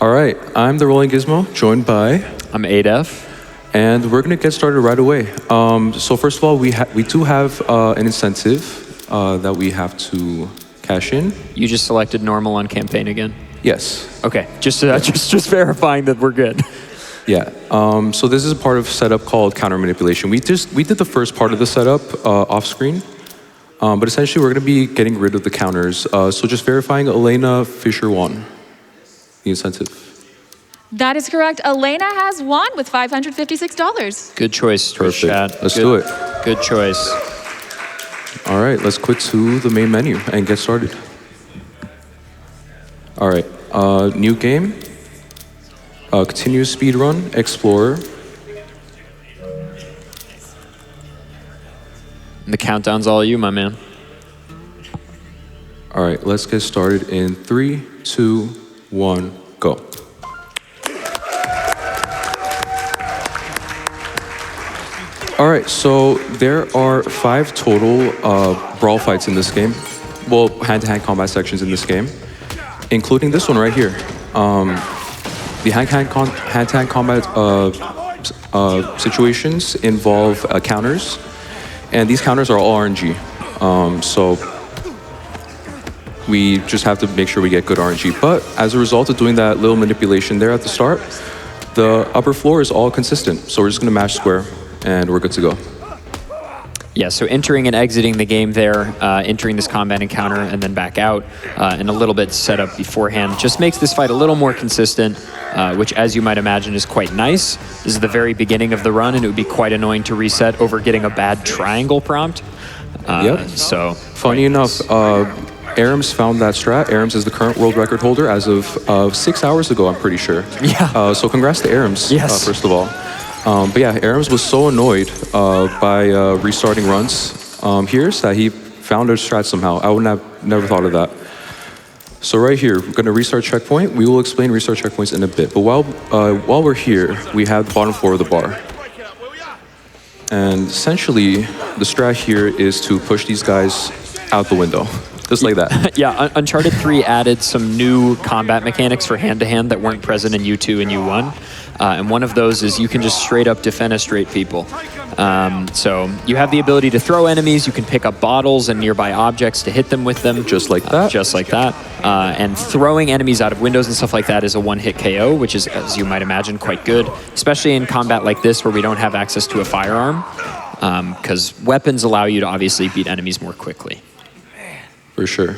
All right, I'm TheRollingGizmo, joined by... I'm adef. And we're going to get started right away. So first of all, we do have an incentive that we have to cash in. You just selected normal on campaign again? Yes. Okay, just verifying that we're good. Yeah, so this is a part of setup called counter manipulation. We did the first part of the setup off screen, but essentially we're going to be getting rid of the counters. So just verifying Elena Fisher won the incentive. That is correct. Elena has won with $556. Good choice, Perfect. chat. Let's do it. Good choice. All right, let's quit to the main menu and get started. All right, new game. Continue speed run, Explorer. And the countdown's all you, my man. All right, let's get started in 3, 2, 1, go. All right, so there are 5 total brawl fights in this game. Well, hand-to-hand combat sections in this game, including this one right here. The hand-to-hand combat situations involve counters, and these counters are all RNG. So we just have to make sure we get good RNG. But as a result of doing that little manipulation there at the start, the upper floor is all consistent. So we're just gonna mash square, and we're good to go. Yeah, so entering and exiting the game there, entering this combat encounter and then back out, and a little bit set up beforehand just makes this fight a little more consistent, which, as you might imagine, is quite nice. This is the very beginning of the run, and it would be quite annoying to reset over getting a bad triangle prompt. Yep. So, funny enough, Arams found that strat. Arams is the current world record holder as of 6 hours ago, I'm pretty sure. Yeah. So congrats to Arams, yes. First of all. But yeah, Arams was so annoyed by restarting runs here that he found a strat somehow. I would have never thought of that. So right here, we're going to restart checkpoint. We will explain restart checkpoints in a bit. But while we're here, we have the bottom floor of the bar. And essentially, the strat here is to push these guys out the window. Just like that. Yeah, Uncharted 3 added some new combat mechanics for hand-to-hand that weren't present in U2 and U1. And one of those is you can just straight up defenestrate people. So you have the ability to throw enemies, you can pick up bottles and nearby objects to hit them with them. Just like that. Just like that. And throwing enemies out of windows and stuff like that is a one-hit KO, which is, as you might imagine, quite good, especially in combat like this where we don't have access to a firearm, because weapons allow you to obviously beat enemies more quickly. For sure.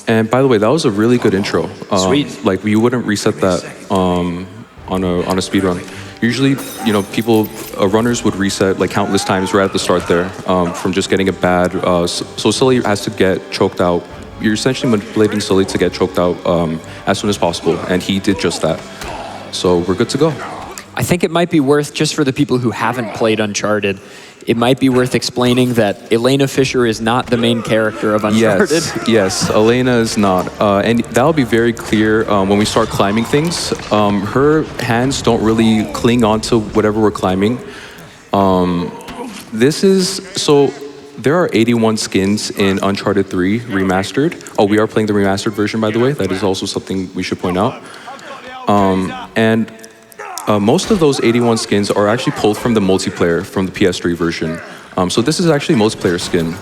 And by the way, that was a really good intro. Sweet. Like, you wouldn't reset that on a speed run. Usually, you know, runners would reset like countless times right at the start there from just getting a bad. So Sully has to get choked out. You're essentially manipulating Sully to get choked out as soon as possible, and he did just that. So we're good to go. I think it might be worth, just for the people who haven't played Uncharted, it might be worth explaining that Elena Fisher is not the main character of Uncharted. Yes, Elena is not. And that'll be very clear when we start climbing things. Her hands don't really cling onto whatever we're climbing. So there are 81 skins in Uncharted 3 Remastered. Oh, we are playing the remastered version, by the way. That is also something we should point out. Most of those 81 skins are actually pulled from the multiplayer from the PS3 version. So this is actually a multiplayer skin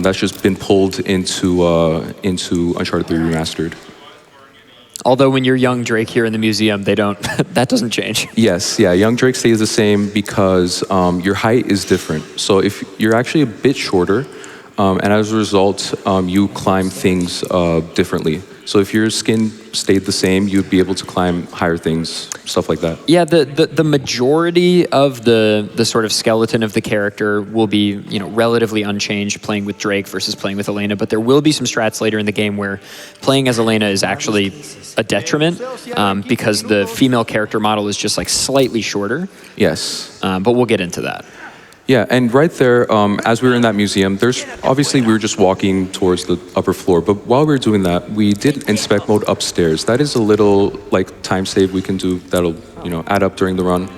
that's just been pulled into Uncharted 3 Remastered. Although when you're young Drake here in the museum, they don't. That doesn't change. Yes, yeah, young Drake stays the same because your height is different. So if you're actually a bit shorter, and as a result, you climb things differently. So if your skin stayed the same, you'd be able to climb higher things, stuff like that. Yeah, the majority of the sort of skeleton of the character will be, you know, relatively unchanged playing with Drake versus playing with Elena, but there will be some strats later in the game where playing as Elena is actually a detriment because the female character model is just like slightly shorter. Yes. But we'll get into that. Yeah, and right there, as we were in that museum, obviously we were just walking towards the upper floor, but while we were doing that, we did inspect mode upstairs. That is a little like time save we can do that'll, you know, add up during the run,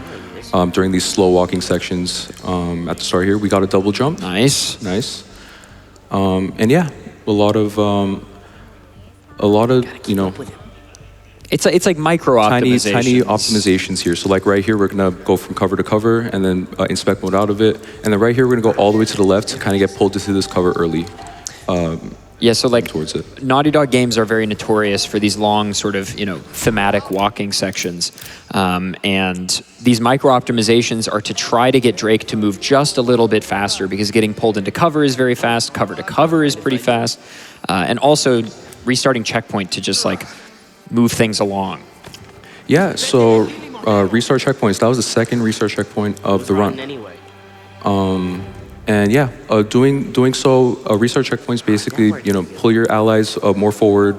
during these slow walking sections. At the start here, we got a double jump. Nice. Nice. And yeah, a lot of you know, It's like micro optimizations. Tiny optimizations here. So like right here, we're gonna go from cover to cover and then inspect mode out of it. And then right here, we're gonna go all the way to the left to kind of get pulled into this cover early. Yeah, so like towards it. Naughty Dog games are very notorious for these long sort of, thematic walking sections. And these micro optimizations are to try to get Drake to move just a little bit faster because getting pulled into cover is very fast, cover to cover is pretty fast. And also restarting checkpoint to just like move things along. Yeah, so restart checkpoints, that was the second restart checkpoint of the run. And yeah, doing so, restart checkpoints basically, pull your allies more forward.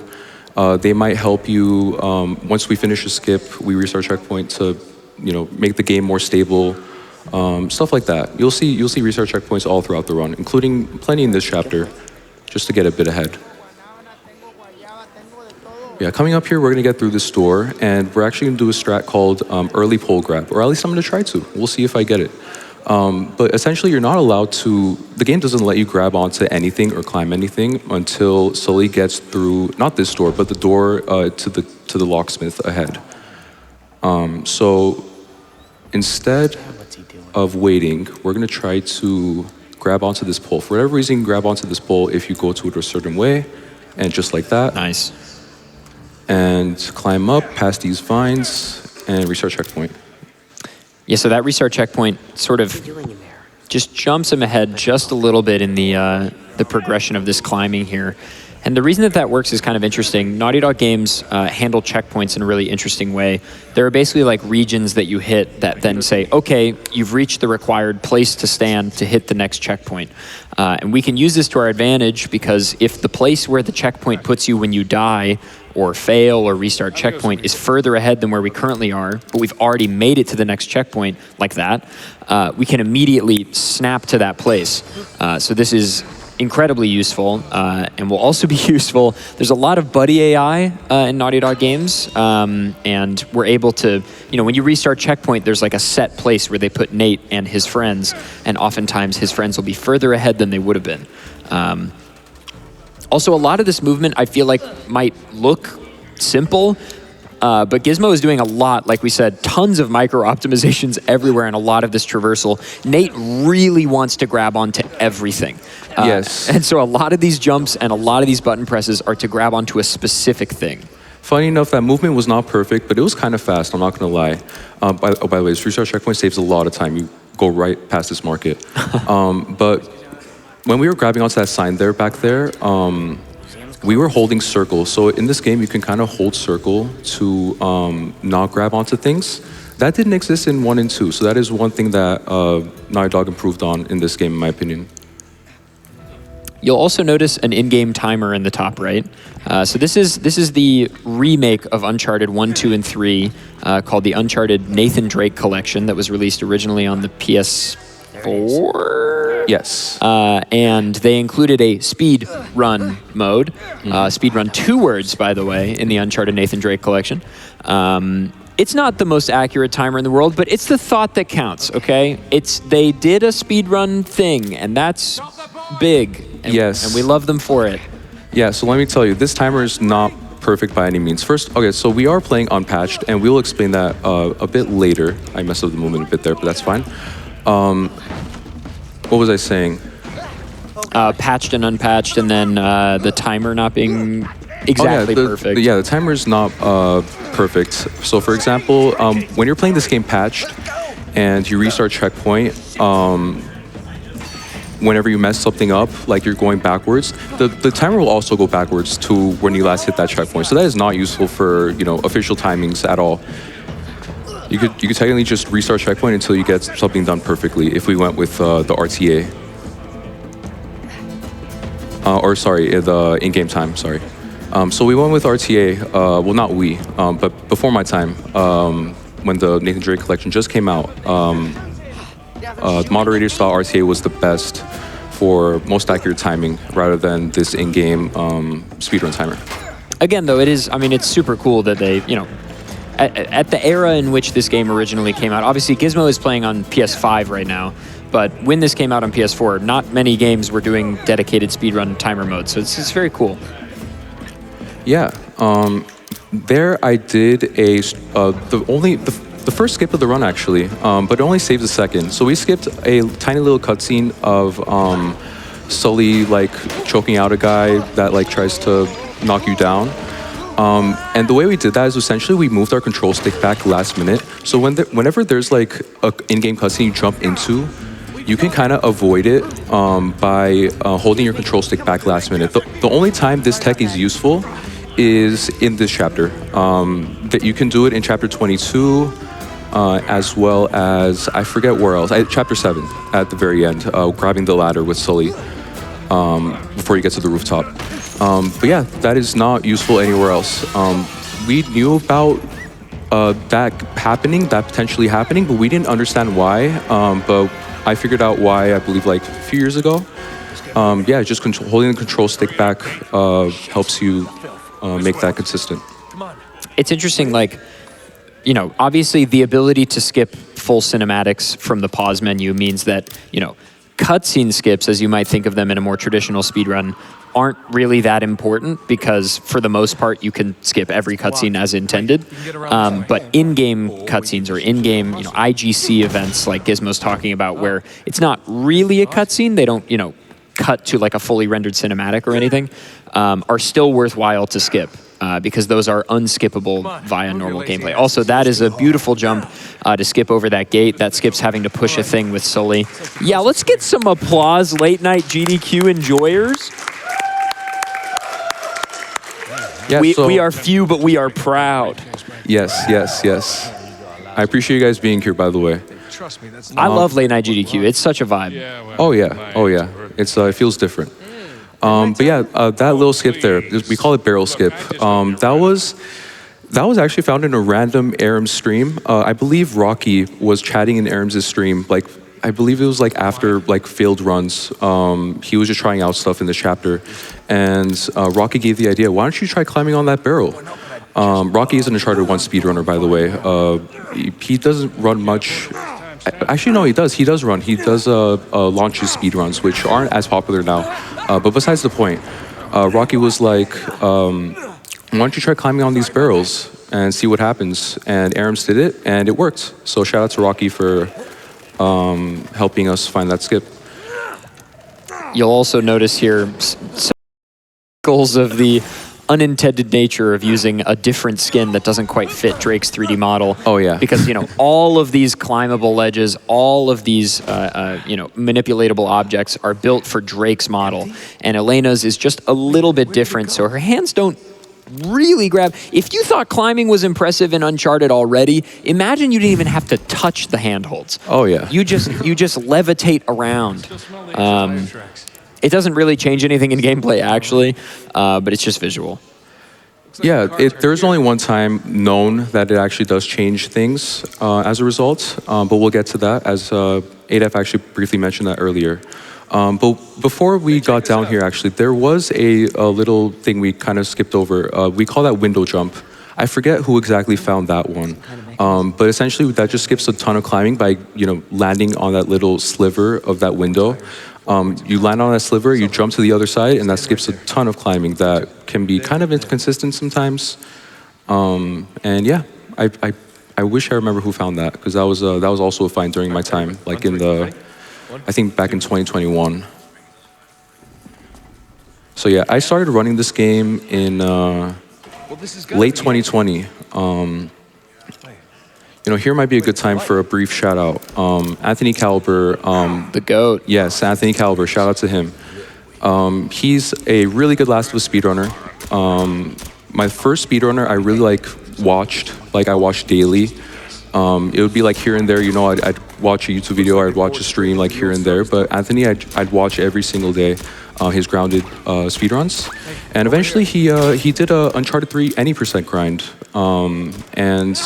They might help you, once we finish a skip, we restart checkpoint to, make the game more stable, stuff like that. You'll see restart checkpoints all throughout the run, including plenty in this chapter, just to get a bit ahead. Yeah, coming up here, we're gonna get through this door, and we're actually gonna do a strat called early pole grab, or at least I'm gonna try to. We'll see if I get it. But essentially, you're not allowed to, the game doesn't let you grab onto anything or climb anything until Sully gets through, not this door, but the door to the locksmith ahead. So instead of waiting, we're gonna try to grab onto this pole. For whatever reason, grab onto this pole if you go to it a certain way, and just like that. Nice. And climb up past these vines and restart checkpoint. Yeah, so that restart checkpoint sort of just jumps him ahead just a little bit in the progression of this climbing here. And the reason that works is kind of interesting. Naughty Dog games handle checkpoints in a really interesting way. There are basically like regions that you hit that then say, okay, you've reached the required place to stand to hit the next checkpoint. And we can use this to our advantage because if the place where the checkpoint puts you when you die or fail or restart checkpoint is further ahead than where we currently are, but we've already made it to the next checkpoint like that, we can immediately snap to that place. So this is incredibly useful and will also be useful. There's a lot of buddy AI in Naughty Dog games, and we're able to, when you restart checkpoint, there's like a set place where they put Nate and his friends, and oftentimes his friends will be further ahead than they would have been. Also, a lot of this movement I feel like might look simple, but Gizmo is doing a lot, like we said, tons of micro optimizations everywhere in a lot of this traversal. Nate really wants to grab onto everything. Yes. And so a lot of these jumps and a lot of these button presses are to grab onto a specific thing. Funny enough, that movement was not perfect, but it was kind of fast, I'm not gonna lie. By the way, this restart checkpoint saves a lot of time. You go right past this market. But when we were grabbing onto that sign there, back there, we were holding circle. So in this game, you can kind of hold circle to not grab onto things. That didn't exist in 1 and 2, so that is one thing that Naughty Dog improved on in this game, in my opinion. You'll also notice an in-game timer in the top right. So this is the remake of Uncharted 1, 2, and 3 called the Uncharted Nathan Drake Collection that was released originally on the PS4? Yes. And they included a speed run mode. Speed run 2 words, by the way, in the Uncharted Nathan Drake Collection. It's not the most accurate timer in the world, but it's the thought that counts, okay? They did a speed run thing, and that's big. And, yes. And we love them for it. Yeah, so let me tell you, this timer is not perfect by any means. First, okay, so we are playing unpatched, and we'll explain that a bit later. I messed up the movement a bit there, but that's fine. What was I saying? Patched and unpatched, and then the timer not being exactly perfect. The timer is not perfect. So for example, when you're playing this game patched, and you restart checkpoint, whenever you mess something up, like you're going backwards, the timer will also go backwards to when you last hit that checkpoint. So that is not useful for official timings at all. You could technically just restart checkpoint until you get something done perfectly. If we went with the RTA, the in-game time. Sorry. So we went with RTA. Well, not we, but before my time, when the Nathan Drake collection just came out. The moderators thought RTA was the best for most accurate timing rather than this in-game speedrun timer. Again, though, it's super cool that they, at the era in which this game originally came out, obviously Gizmo is playing on PS5 right now, but when this came out on PS4, not many games were doing dedicated speedrun timer mode, so it's very cool. Yeah. There I did the first skip of the run actually, but it only saved a second. So we skipped a tiny little cutscene of Sully like choking out a guy that like tries to knock you down. And the way we did that is essentially we moved our control stick back last minute. So whenever there's like a in-game cutscene you jump into, you can kind of avoid it by holding your control stick back last minute. The only time this tech is useful is in this chapter. That you can do it in chapter 22, as well as, I forget where else, chapter 7 at the very end, grabbing the ladder with Sully before you get to the rooftop. But yeah, that is not useful anywhere else. We knew about that potentially happening, but we didn't understand why. But I figured out why, I believe, like a few years ago. Yeah, just holding the control stick back helps you make that consistent. It's interesting, like, you know, obviously the ability to skip full cinematics from the pause menu means that, you know, cutscene skips, as you might think of them in a more traditional speedrun, aren't really that important because for the most part you can skip every cutscene as intended. But in-game cutscenes or in-game, you know, IGC events like Gizmo's talking about, where it's not really a cutscene, they don't, you know, cut to like a fully rendered cinematic or anything, are still worthwhile to skip. Because those are unskippable via normal gameplay. Also, that is a beautiful jump to skip over that gate. That skips having to push a thing with Sully. Yeah, let's get some applause, late night GDQ enjoyers. Yeah, we are few, but we are proud. Yes. I appreciate you guys being here, by the way. I love late night GDQ. It's such a vibe. Oh yeah. It feels different. But yeah, that little skip there, we call it barrel skip. That was actually found in a random Aram's stream. I believe Rocky was chatting in Aram's stream. Like, I believe it was like after like failed runs. He was just trying out stuff in this chapter, and Rocky gave the idea, why don't you try climbing on that barrel? Rocky is an Uncharted 1 speedrunner, by the way. He doesn't run much. Actually, no, he does. He does run. He does launches speedruns, which aren't as popular now. But besides the point, Rocky was like, why don't you try climbing on these barrels and see what happens? And Arams did it, and it worked. So shout out to Rocky for helping us find that skip. You'll also notice here circles of the unintended nature of using a different skin that doesn't quite fit Drake's 3D model. Oh yeah. Because, you know, all of these climbable ledges, all of these, you know, manipulatable objects are built for Drake's model. And Elena's is just a little bit different, so her hands don't really grab. If you thought climbing was impressive in Uncharted already, imagine you didn't even have to touch the handholds. Oh yeah. You just levitate around. It doesn't really change anything in gameplay, actually, but it's just visual. Yeah, there's only one time known that it actually does change things as a result, but we'll get to that, as adef actually briefly mentioned that earlier. But before we got down here, actually, there was a little thing we kind of skipped over. We call that window jump. I forget who exactly found that one, but essentially that just skips a ton of climbing by, you know, landing on that little sliver of that window. You land on that sliver, you jump to the other side, and that skips a ton of climbing that can be kind of inconsistent sometimes. And yeah, I wish I remember who found that, because that was also a find during my time, like in the, I think back in 2021. So yeah, I started running this game in late 2020. You know, here might be a good time for a brief shout out. Anthony Caliber. The GOAT. Yes, Anthony Caliber, shout out to him. He's a really good Last of Us speedrunner. My first speedrunner I really I watched daily. It would be like here and there, you know, I'd watch a YouTube video, I'd watch a stream like here and there, but Anthony I'd watch every single day his grounded speedruns. And eventually he did a Uncharted 3 any % grind. And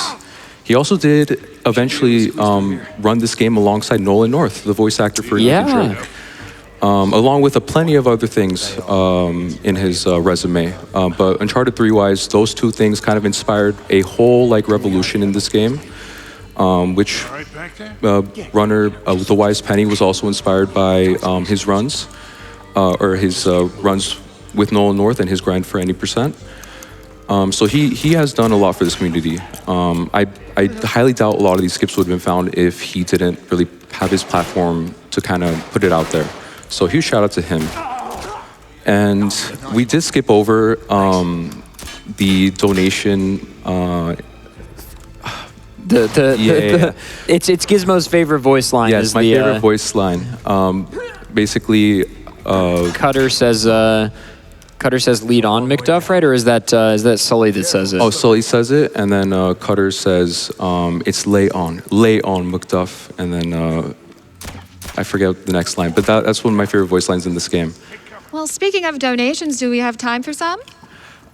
he also did eventually run this game alongside Nolan North, the voice actor for Nathan Drake, along with plenty of other things in his resume. But Uncharted 3-wise, those two things kind of inspired a whole like revolution in this game, which runner The Wise Penny was also inspired by his runs, runs with Nolan North and his grind for any %. So he has done a lot for this community. I highly doubt a lot of these skips would have been found if he didn't really have his platform to kind of put it out there. So huge shout out to him. And we did skip over the donation. It's Gizmo's favorite voice line. Yeah, it's my favorite voice line. Basically, Cutter says lead on McDuff, right? Or is that Sully that says it? Oh, Sully says it, and then Cutter says it's lay on McDuff, and then I forget the next line, but that's one of my favorite voice lines in this game. Well, speaking of donations, do we have time for some?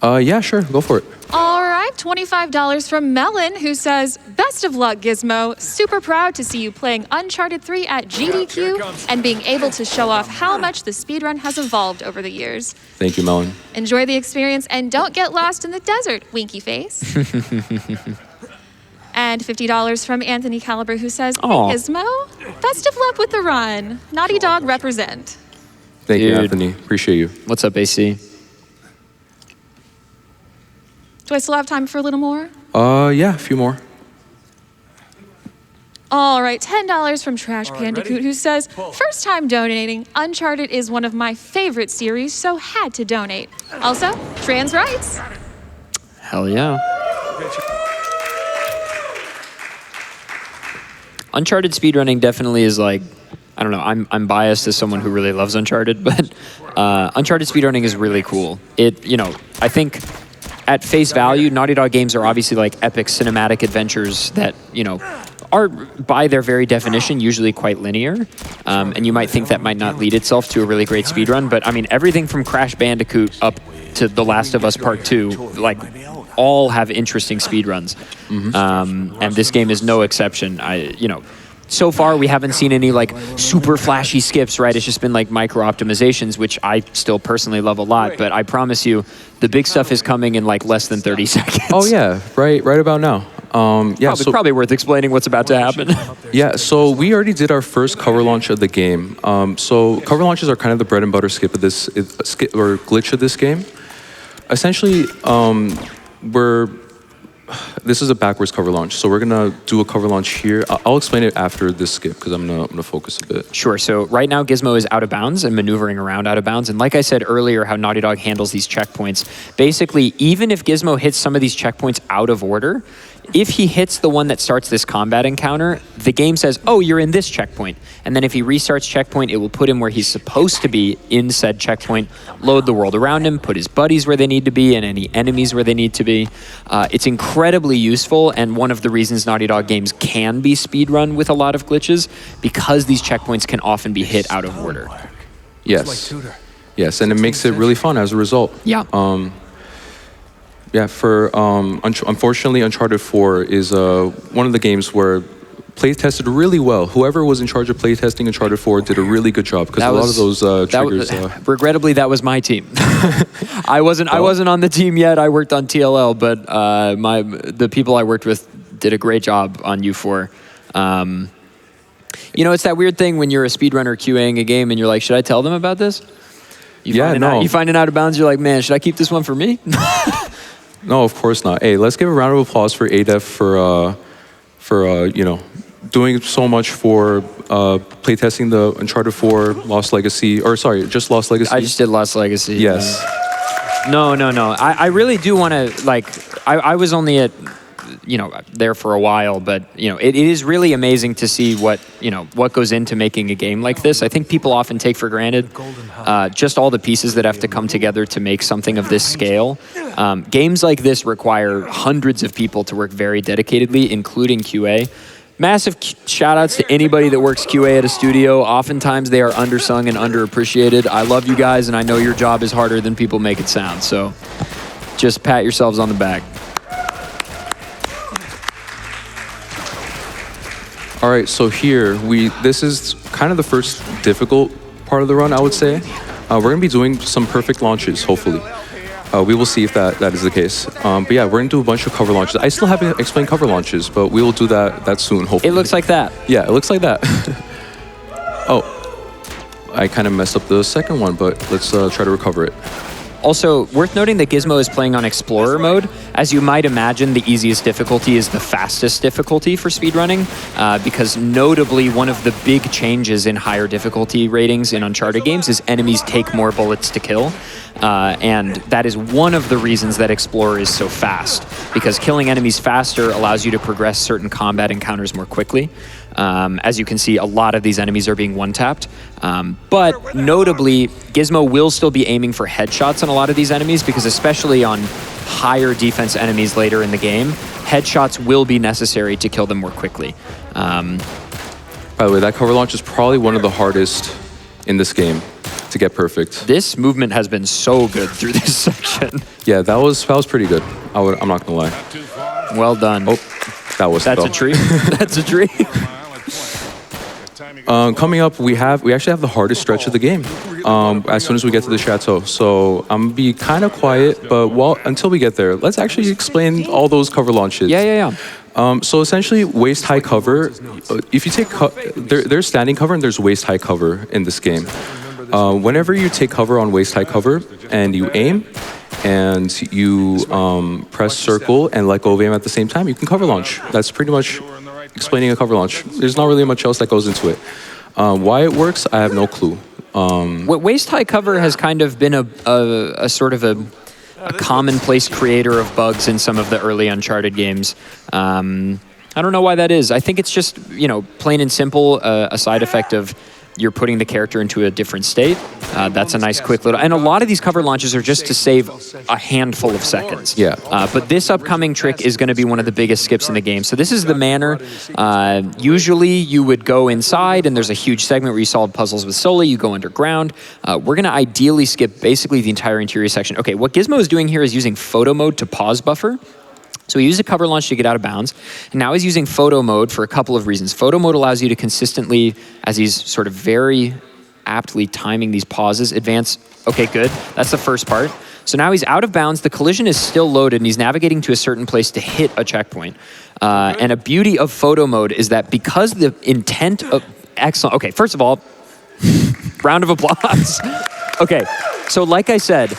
Yeah, sure, go for it. All right, $25 from Melon, who says, best of luck, Gizmo. Super proud to see you playing Uncharted 3 at GDQ and being able to show off how much the speedrun has evolved over the years. Thank you, Melon. Enjoy the experience and don't get lost in the desert, winky face. And $50 from Anthony Caliber, who says, hey, Gizmo, best of luck with the run. Naughty Dog represent. Thank you, Anthony. Appreciate you. What's up, AC? Do I still have time for a little more? Yeah, a few more. All right, $10 from Trash Pandacoot, who says, first time donating. Uncharted is one of my favorite series, so had to donate. Also, trans rights. Hell yeah. Uncharted speedrunning definitely is like, I don't know, I'm biased as someone who really loves Uncharted, but Uncharted speedrunning is really cool. I think at face value, Naughty Dog games are obviously like epic cinematic adventures that, are by their very definition usually quite linear. And you might think that might not lead itself to a really great speedrun, but I mean, everything from Crash Bandicoot up to The Last of Us Part 2, like, all have interesting speedruns. And this game is no exception. So far, we haven't seen any like super flashy skips, right? It's just been like micro optimizations, which I still personally love a lot. But I promise you, the big stuff is coming in like less than 30 seconds. Oh yeah, right about now. Yeah, probably worth explaining what's about to happen. Yeah, so we already did our first cover launch of the game. So cover launches are kind of the bread and butter skip of this or glitch of this game. Essentially, this is a backwards cover launch, so we're gonna do a cover launch here. I'll explain it after this skip because I'm gonna focus a bit. Sure. So right now Gizmo is out of bounds and maneuvering around out of bounds. And like I said earlier, how Naughty Dog handles these checkpoints. Basically, even if Gizmo hits some of these checkpoints out of order, if he hits the one that starts this combat encounter, the game says, oh, you're in this checkpoint. And then if he restarts checkpoint, it will put him where he's supposed to be in said checkpoint, load the world around him, put his buddies where they need to be, and any enemies where they need to be. It's incredibly useful, and one of the reasons Naughty Dog games can be speedrun with a lot of glitches, because these checkpoints can often be hit out of order. Yes. Yes, and it makes it really fun as a result. Yeah. Yeah, unfortunately, Uncharted 4 is one of the games where play tested really well. Whoever was in charge of play testing Uncharted 4 did a really good job because a lot of those triggers. Regrettably, that was my team. I wasn't on the team yet. I worked on TLL, but the people I worked with did a great job on U4. It's that weird thing when you're a speedrunner QAing a game and you're like, should I tell them about this? You find it out of bounds. You're like, man, should I keep this one for me? No, of course not. Hey, let's give a round of applause for adef for doing so much for playtesting the Uncharted 4 Lost Legacy, or sorry, just Lost Legacy. I just did Lost Legacy. Yes. No. I really do want to, like, I was only at, there for a while, but, it is really amazing to see what goes into making a game like this. I think people often take for granted just all the pieces that have to come together to make something of this scale. Games like this require hundreds of people to work very dedicatedly, including QA. Massive shout outs to anybody that works QA at a studio. Oftentimes they are undersung and underappreciated. I love you guys, and I know your job is harder than people make it sound. So just pat yourselves on the back. All right, so here, this is kind of the first difficult part of the run, I would say. We're gonna be doing some perfect launches, hopefully. We will see if that is the case. But yeah, we're gonna do a bunch of cover launches. I still haven't explained cover launches, but we will do that soon, hopefully. It looks like that. Yeah, it looks like that. Oh, I kind of messed up the second one, but let's try to recover it. Also, worth noting that Gizmo is playing on Explorer mode. As you might imagine, the easiest difficulty is the fastest difficulty for speedrunning, because notably one of the big changes in higher difficulty ratings in Uncharted games is enemies take more bullets to kill. And that is one of the reasons that Explorer is so fast, because killing enemies faster allows you to progress certain combat encounters more quickly. As you can see, a lot of these enemies are being one-tapped. But notably, Gizmo will still be aiming for headshots on a lot of these enemies, because especially on higher defense enemies later in the game, headshots will be necessary to kill them more quickly. By the way, that cover launch is probably one of the hardest in this game to get perfect. This movement has been so good through this section. Yeah, that was pretty good. I'm not gonna lie. Well done. Oh, that's a tree. That's a tree. Coming up, we actually have the hardest stretch of the game. As soon as we get to the chateau, so I'm gonna be kind of quiet. But until we get there, let's actually explain all those cover launches. Yeah. So essentially, waist-high cover. If you take there's standing cover and there's waist-high cover in this game. Whenever you take cover on waist-high cover and you aim and you press circle and let go of aim at the same time, you can cover launch. That's pretty much explaining a cover launch. There's not really much else that goes into it. Why it works, I have no clue. Waist-high cover has kind of been a sort of a commonplace creator of bugs in some of the early Uncharted games. I don't know why that is. I think it's just, plain and simple, a side effect of you're putting the character into a different state. That's a nice quick little... And a lot of these cover launches are just to save a handful of seconds. Yeah. But this upcoming trick is going to be one of the biggest skips in the game. So this is the manor. Usually you would go inside and there's a huge segment where you solve puzzles with Sully. You go underground. We're going to ideally skip basically the entire interior section. Okay, what Gizmo is doing here is using photo mode to pause buffer. So he used a cover launch to get out of bounds, and now he's using photo mode for a couple of reasons. Photo mode allows you to consistently, as he's sort of very aptly timing these pauses, advance. Okay, good. That's the first part. So now he's out of bounds. The collision is still loaded, and he's navigating to a certain place to hit a checkpoint. And a beauty of photo mode is that because the intent of... Excellent. Okay, first of all, round of applause. Okay, so like I said,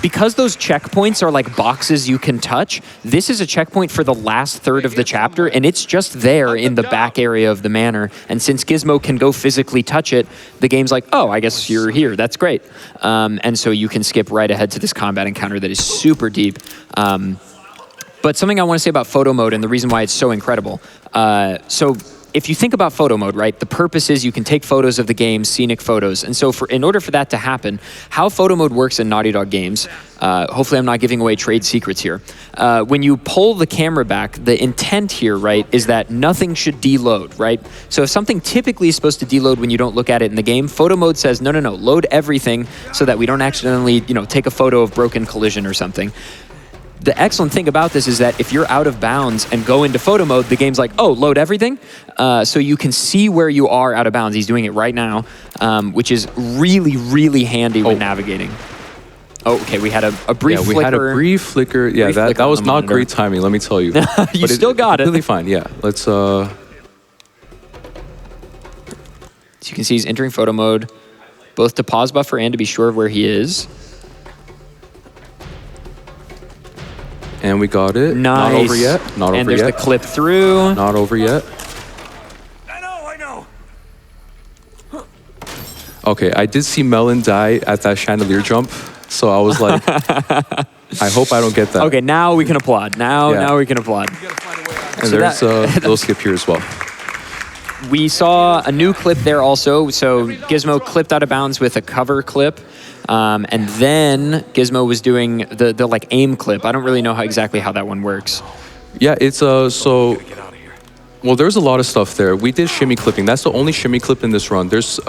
because those checkpoints are like boxes you can touch, this is a checkpoint for the last third of the chapter, and it's just there in the back area of the manor. And since Gizmo can go physically touch it, the game's like, oh, I guess you're here. That's great. And so you can skip right ahead to this combat encounter that is super deep. But something I want to say about photo mode and the reason why it's so incredible. So if you think about photo mode, right, the purpose is you can take photos of the game, scenic photos. And so in order for that to happen, how photo mode works in Naughty Dog games, hopefully I'm not giving away trade secrets here. When you pull the camera back, the intent here, right, is that nothing should deload, right? So if something typically is supposed to deload when you don't look at it in the game, photo mode says, no, load everything so that we don't accidentally, take a photo of broken collision or something. The excellent thing about this is that if you're out of bounds and go into photo mode, the game's like, oh, load everything. So you can see where you are out of bounds. He's doing it right now, which is really, really handy when navigating. Oh, okay, we had a brief flicker. Yeah, we had a brief flicker. Yeah, that was not great timing, let me tell you. You still got it. Completely fine, yeah. Let's... So you can see he's entering photo mode, both to pause buffer and to be sure of where he is. And we got it. Nice. Not over yet. Not over yet. And there's the clip through. Not over yet. I know. Okay, I did see Melon die at that chandelier jump, so I was like, I hope I don't get that. Okay, now we can applaud. Now we can applaud. And there's a little skip here as well. We saw a new clip there also. So Gizmo clipped out of bounds with a cover clip. And then Gizmo was doing the like aim clip. I don't really know exactly how that one works. Yeah, it's well, there's a lot of stuff there. We did shimmy clipping. That's the only shimmy clip in this run. There's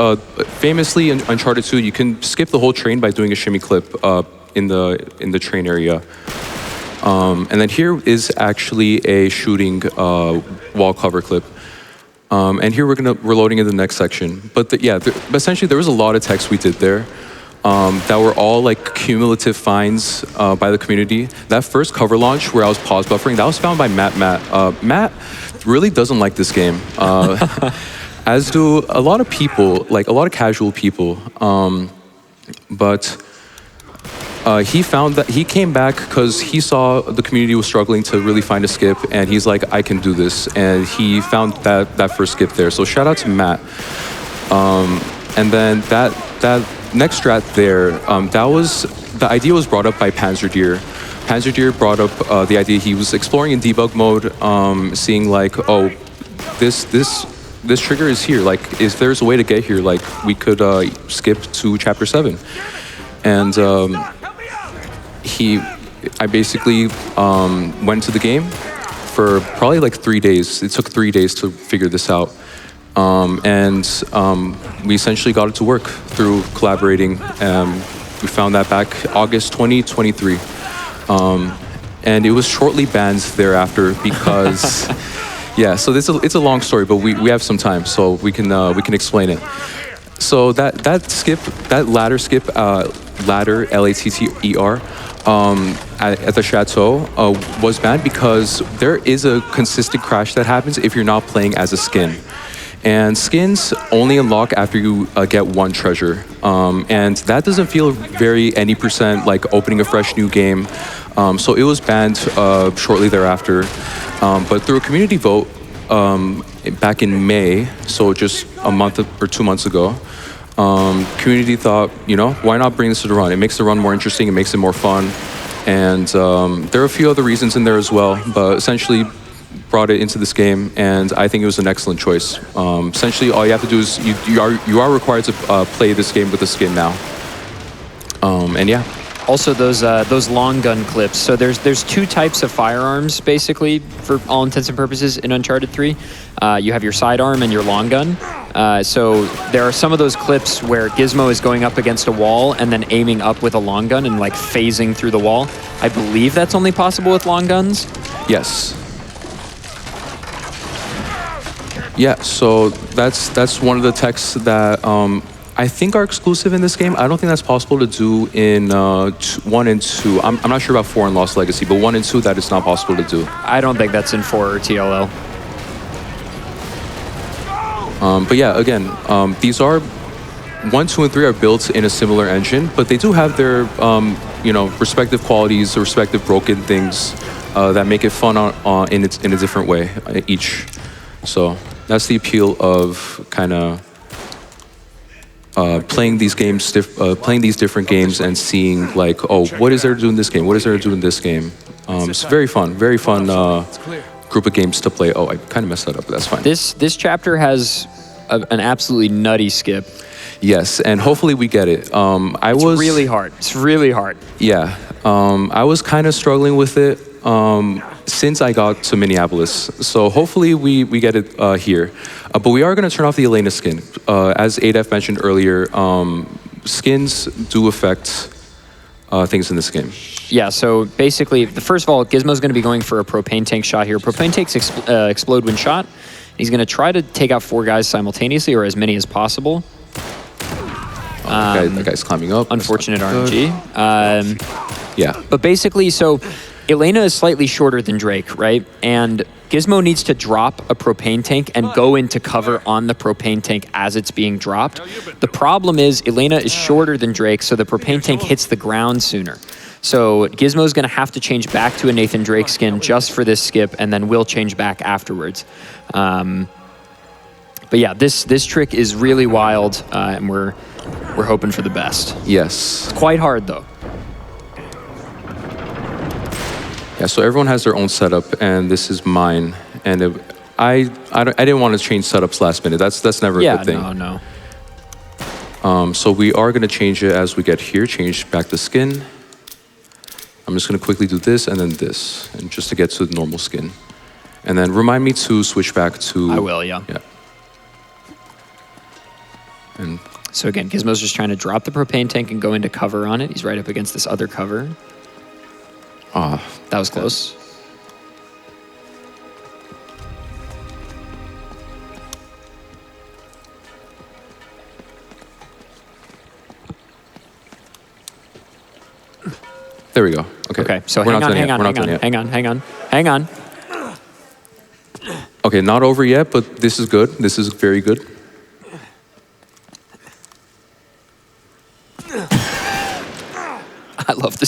famously in Uncharted 2, you can skip the whole train by doing a shimmy clip in the train area. And then here is actually a shooting wall cover clip. And here we're loading in the next section. But essentially there was a lot of text we did there. That were all like cumulative finds by the community. That first cover launch where I was pause buffering, that was found by Matt. Matt really doesn't like this game, as do a lot of people, like a lot of casual people. But He came back because he saw the community was struggling to really find a skip, and he's like, I can do this, and he found that first skip there. So shout out to Matt. And then that next strat there, the idea was brought up by Panzerdeer. Panzerdeer brought up the idea. He was exploring in debug mode, seeing like, oh, this trigger is here. Like, if there's a way to get here, like we could skip to chapter 7. And I basically went to the game for probably like 3 days. It took 3 days to figure this out. We essentially got it to work through collaborating. We found that back August 2023. And it was shortly banned thereafter because, yeah, so it's a long story, but we have some time, so we can explain it. So that skip, that ladder skip, ladder, L-A-T-T-E-R, at the chateau was banned because there is a consistent crash that happens if you're not playing as a skin. And skins only unlock after you get one treasure. And that doesn't feel very any percent like opening a fresh new game. So it was banned shortly thereafter. But through a community vote back in May, so just a month or 2 months ago, community thought, why not bring this to the run? It makes the run more interesting, it makes it more fun. And there are a few other reasons in there as well, but essentially brought it into this game, and I think it was an excellent choice. Essentially, all you have to do is you are required to play this game with a skin now. And yeah. Also, those long gun clips. So there's two types of firearms, basically, for all intents and purposes, in Uncharted 3. You have your sidearm and your long gun. So there are some of those clips where Gizmo is going up against a wall and then aiming up with a long gun and like phasing through the wall. I believe that's only possible with long guns. Yes. Yeah, so that's one of the techs that I think are exclusive in this game. I don't think that's possible to do in 1 and 2. I'm not sure about 4 and Lost Legacy, but 1 and 2, that is not possible to do. I don't think that's in 4 or TLL. But yeah, again, these are 1, 2, and 3 are built in a similar engine, but they do have their respective qualities, respective broken things that make it fun in a different way each. So that's the appeal of kind of playing these games, playing these different games, and seeing like, oh, what is there to do in this game? What is there to do in this game? It's very fun group of games to play. Oh, I kind of messed that up, but that's fine. This chapter has an absolutely nutty skip. Yes, and hopefully we get it. It's really hard. It's really hard. Yeah, I was kind of struggling with it since I got to Minneapolis. So hopefully we get it here. But we are going to turn off the Elena skin. As adef mentioned earlier, skins do affect things in this game. Yeah, so basically, first of all, Gizmo's going to be going for a propane tank shot here. Propane tanks explode when shot. He's going to try to take out 4 guys simultaneously, or as many as possible. That guy's climbing up. Unfortunate RNG. Yeah. But basically, so Elena is slightly shorter than Drake, right? And Gizmo needs to drop a propane tank and go into cover on the propane tank as it's being dropped. The problem is Elena is shorter than Drake, so the propane tank hits the ground sooner. So Gizmo's going to have to change back to a Nathan Drake skin just for this skip, and then we'll change back afterwards. But yeah, this trick is really wild, and we're hoping for the best. Yes. It's quite hard, though. Yeah, so everyone has their own setup, and this is mine. And I didn't want to change setups last minute. That's never a good thing. No. So we are going to change it as we get here. Change back the skin. I'm just going to quickly do this and then this, and just to get to the normal skin. And then remind me to switch back to... I will, yeah. Yeah. And so again, Gizmo's just trying to drop the propane tank and go into cover on it. He's right up against this other cover. That was close. there we go. Okay, so hang on. Okay, not over yet, but this is good. This is very good. I love the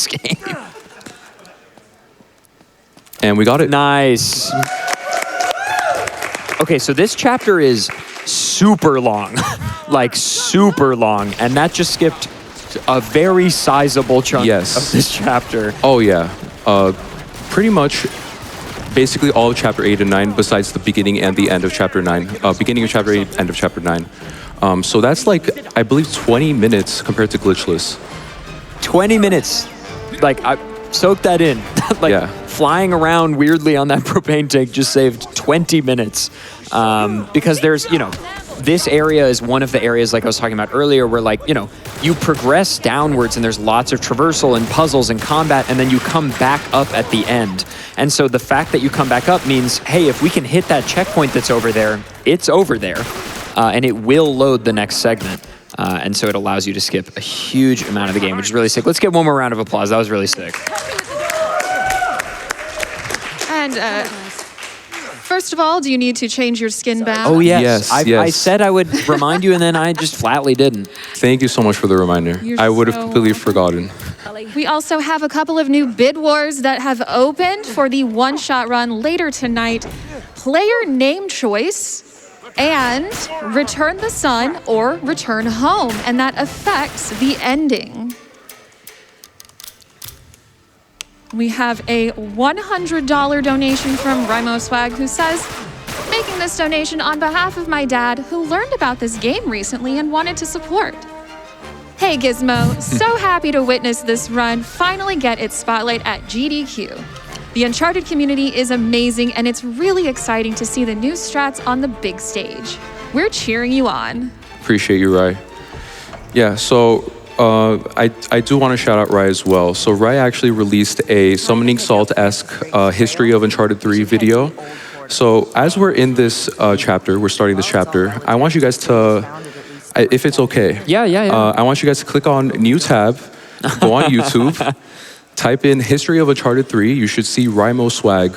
And we got it. Nice. Okay, so this chapter is super long, like super long, and that just skipped a very sizable chunk of this chapter. Oh yeah, pretty much, basically all of chapter 8 and 9, besides the beginning and the end of chapter 9. Beginning of chapter 8, end of chapter 9. So that's like, I believe, 20 minutes compared to glitchless. 20 minutes. Like, I soaked that in. Like, flying around weirdly on that propane tank just saved 20 minutes. Because there's, you know, this area is one of the areas, like I was talking about earlier, where, like, you know, you progress downwards and there's lots of traversal and puzzles and combat, and then you come back up at the end. And so the fact that you come back up means, hey, if we can hit that checkpoint that's over there, it's over there, and it will load the next segment. And so it allows you to skip a huge amount of the game, which is really sick. Let's get one more round of applause. That was really sick. And first of all, do you need to change your skin back? Oh, yes. I said I would remind you, and then I just flatly didn't. Thank you so much for the reminder. I would have completely forgotten. We also have a couple of new bid wars that have opened for the one-shot run later tonight. Player name choice and Return the Sun or Return Home, and that affects the ending. We have a $100 donation from Rimo Swag, who says, making this donation on behalf of my dad, who learned about this game recently and wanted to support. Hey Gizmo, so happy to witness this run finally get its spotlight at GDQ. The Uncharted community is amazing, and it's really exciting to see the new strats on the big stage. We're cheering you on. Appreciate you, Rai. Yeah, so I do want to shout out Rai as well. So Rai actually released a Summoning Salt-esque History of Uncharted 3 video. So as we're in this chapter, we're starting this chapter, I want you guys to, if it's okay. Yeah. I want you guys to click on new tab, go on YouTube, type in History of Uncharted 3. You should see Rimo Swag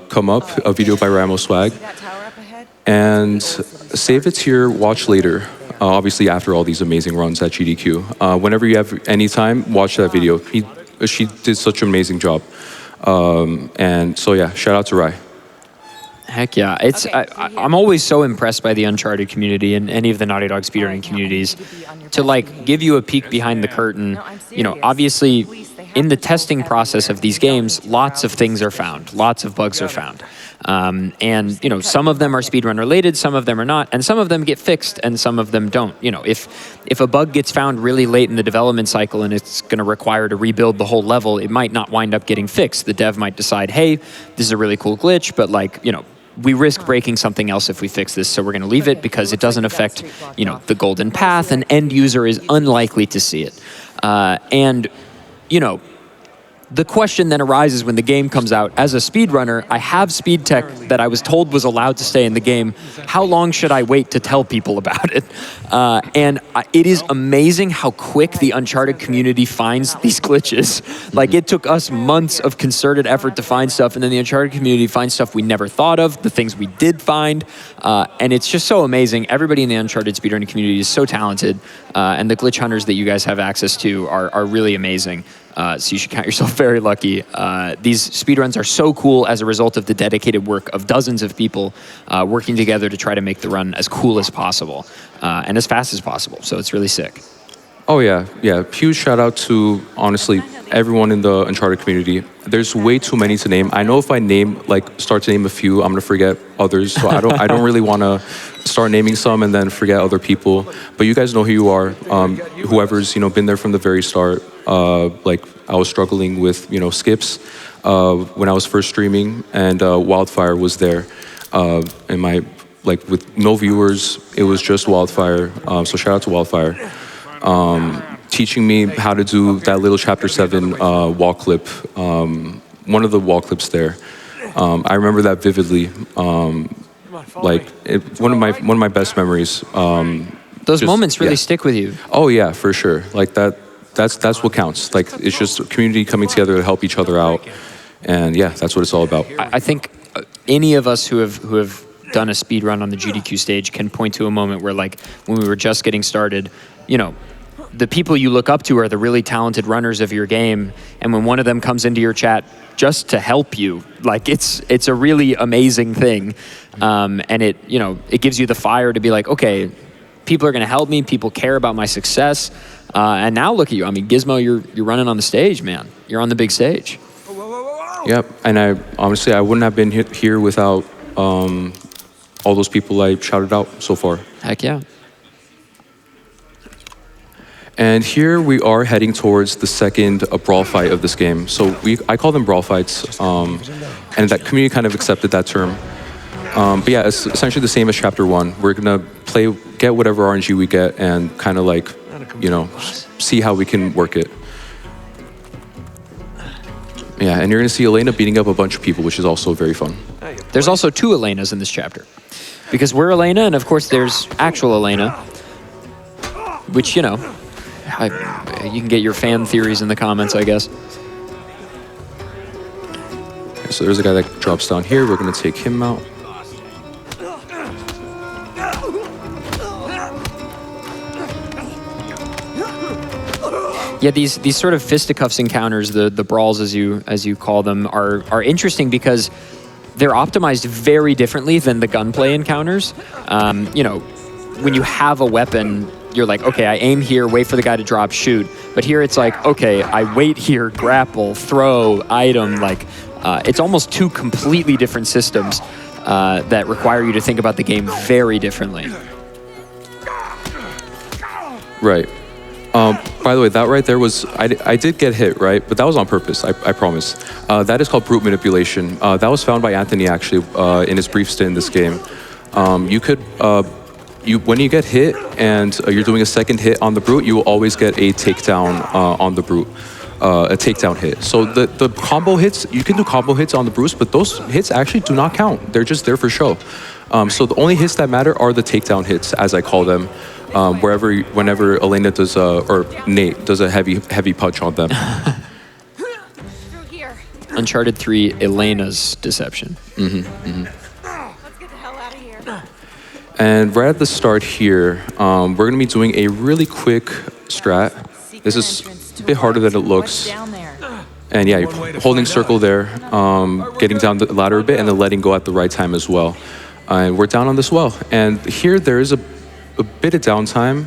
come up, a video by Rimo Swag. And save it to your watch later. Obviously after all these amazing runs at GDQ. Whenever you have any time, watch that video. She did such an amazing job. And so yeah, shout out to Rai. Heck yeah. It's I'm always so impressed by the Uncharted community and any of the Naughty Dog speedrunning communities to like give you a peek behind the curtain. You know, obviously in the testing process of these games, lots of things are found, lots of bugs are found. And, you know, some of them are speedrun related, some of them are not, and some of them get fixed and some of them don't. You know, if a bug gets found really late in the development cycle and it's going to require to rebuild the whole level, it might not wind up getting fixed. The dev might decide, hey, this is a really cool glitch, but like, you know, we risk breaking something else if we fix this, so we're going to leave it because it doesn't affect, you know, the golden path. An end user is unlikely to see it. And, you know, the question then arises when the game comes out. As a speedrunner, I have speed tech that I was told was allowed to stay in the game. How long should I wait to tell people about it? And it is amazing how quick the Uncharted community finds these glitches. Like, it took us months of concerted effort to find stuff, and then the Uncharted community finds stuff we never thought of, the things we did find, and it's just so amazing. Everybody in the Uncharted speedrunning community is so talented, and the glitch hunters that you guys have access to are really amazing. So you should count yourself very lucky. These speedruns are so cool as a result of the dedicated work of dozens of people working together to try to make the run as cool as possible and as fast as possible. So it's really sick. Oh yeah. Huge shout out to, honestly, everyone in the Uncharted community. There's way too many to name. I know if I start to name a few, I'm gonna forget others. So I don't really want to start naming some and then forget other people. But you guys know who you are. Whoever's been there from the very start. Like I was struggling with skips when I was first streaming, and Wildfire was there. And with no viewers, it was just Wildfire. So shout out to Wildfire. Teaching me how to do that little chapter 7 wall clip, one of the wall clips there. I remember that vividly. One of my best memories. Those moments really stick with you. Oh yeah, for sure. Like that's what counts. Like, it's just a community coming together to help each other out, and yeah, that's what it's all about. I think any of us who have done a speed run on the GDQ stage can point to a moment where, like, when we were just getting started, the people you look up to are the really talented runners of your game, and when one of them comes into your chat just to help you, like it's a really amazing thing, and it gives you the fire to be like, okay, people are going to help me, people care about my success, and now look at you. I mean, Gizmo, you're running on the stage, man. You're on the big stage. Yep, and I honestly wouldn't have been here without all those people I shouted out so far. Heck yeah. And here we are heading towards the second brawl fight of this game. So I call them brawl fights, and that community kind of accepted that term. But yeah, it's essentially the same as Chapter 1. We're gonna get whatever RNG we get, and kind of like, see how we can work it. Yeah, and you're gonna see Elena beating up a bunch of people, which is also very fun. There's also 2 Elenas in this chapter, because we're Elena, and of course there's actual Elena, which, you can get your fan theories in the comments, I guess. Okay, so there's a guy that drops down here. We're gonna take him out. Yeah, these sort of fisticuffs encounters, the brawls as you call them, are interesting because they're optimized very differently than the gunplay encounters. When you have a weapon, you're like, okay, I aim here, wait for the guy to drop, shoot. But here it's like, okay, I wait here, grapple, throw, item. Like, it's almost 2 completely different systems that require you to think about the game very differently. Right. By the way, that right there was, I did get hit, right? But that was on purpose, I promise. That is called brute manipulation. That was found by Anthony, actually, in his brief stint in this game. When you get hit and you're doing a second hit on the brute, you will always get a takedown on the brute, a takedown hit. So the combo hits, you can do combo hits on the brutes, but those hits actually do not count. They're just there for show. So the only hits that matter are the takedown hits, as I call them. Whenever Elena does, or Nate does a heavy punch on them. Uncharted 3, Elena's deception. Let's get the hell out of here. And right at the start here, we're gonna be doing a really quick strat. This is a bit harder than it looks. And yeah, you're holding circle there, getting down the ladder a bit, and then letting go at the right time as well. And we're down on this well. And here there is a bit of downtime.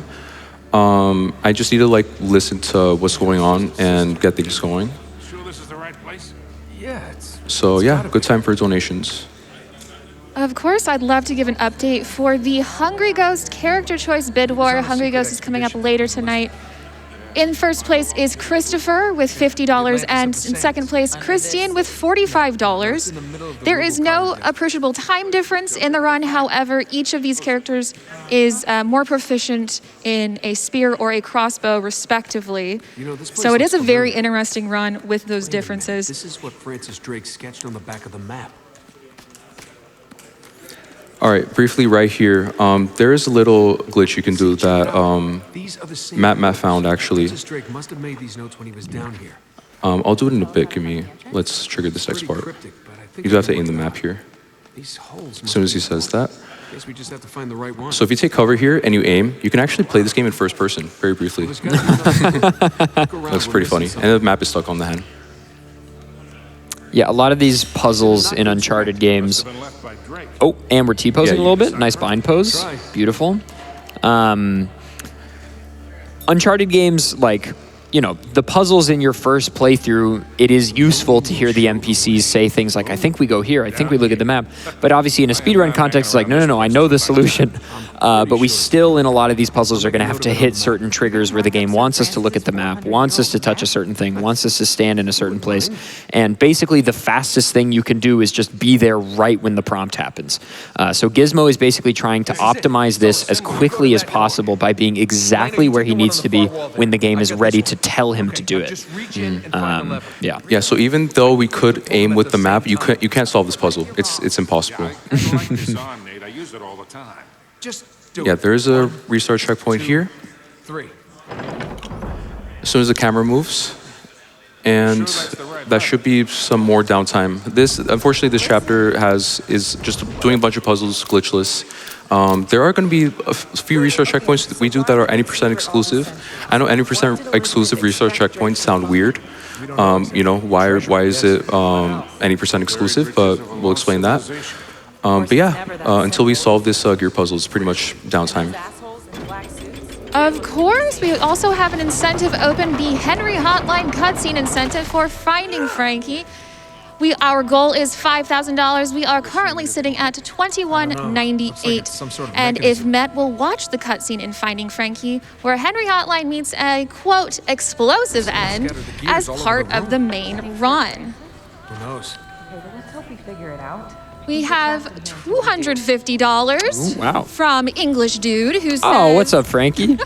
I just need to listen to what's going on and get things going. Sure this is the right place? Yeah, So yeah, good time for donations. Of course, I'd love to give an update for the Hungry Ghost character choice bid war. Hungry Ghost is coming up later tonight. In first place is Christopher with $50, and in second place, Christian with $45. There is no appreciable time difference in the run. However, each of these characters is more proficient in a spear or a crossbow, respectively. So it is a very interesting run with those differences. This is what Francis Drake sketched on the back of the map. All right, briefly right here, there is a little glitch you can do that Matt found, actually. Francis Drake must have made these notes when he was down here. I'll do it in a bit. Let's trigger this next part. You do have to aim the map here. As soon as he says that. Guess we just have to find the right one. So if you take cover here and you aim, you can actually play this game in first person, very briefly. That's pretty funny. And the map is stuck on the hand. Yeah, a lot of these puzzles in Uncharted games. Oh, and we're T-posing a little bit. Nice bind pose. Beautiful. Uncharted games, the puzzles in your first playthrough, it is useful to hear the NPCs say things like, I think we go here, I think we look at the map. But obviously in a speedrun context, it's like, no, I know the solution. But we still, in a lot of these puzzles, are going to have to hit certain triggers where the game wants us to look at the map, wants us to touch a certain thing, wants us to stand in a certain place. And basically the fastest thing you can do is just be there right when the prompt happens. So Gizmo is basically trying to optimize this as quickly as possible by being exactly where he needs to be when the game is ready to tell him to do it. Yeah. Yeah, so even though we could aim with the map, you can't solve this puzzle. It's impossible. Yeah, there is a restart checkpoint here. 3. As soon as the camera moves, And that should be some more downtime. Unfortunately, this chapter is just doing a bunch of puzzles, glitchless. There are going to be a few research checkpoints that we do that are any % exclusive. I know any % exclusive research checkpoints sound weird. You know, why is it any % exclusive? But we'll explain that. But yeah, until we solve this gear puzzle, it's pretty much downtime. Of course, we also have an incentive open, the Henry Hotline cutscene incentive for finding Frankie. Our goal is $5,000. We are currently sitting at $21.98. And if Met will watch the cutscene in Finding Frankie, where Henry Hotline meets a, quote, explosive end as part of the main run. Who knows? Okay, well, let's hope we figure it out. We have $250 wow. from English Dude, who says, Oh, what's up, Frankie?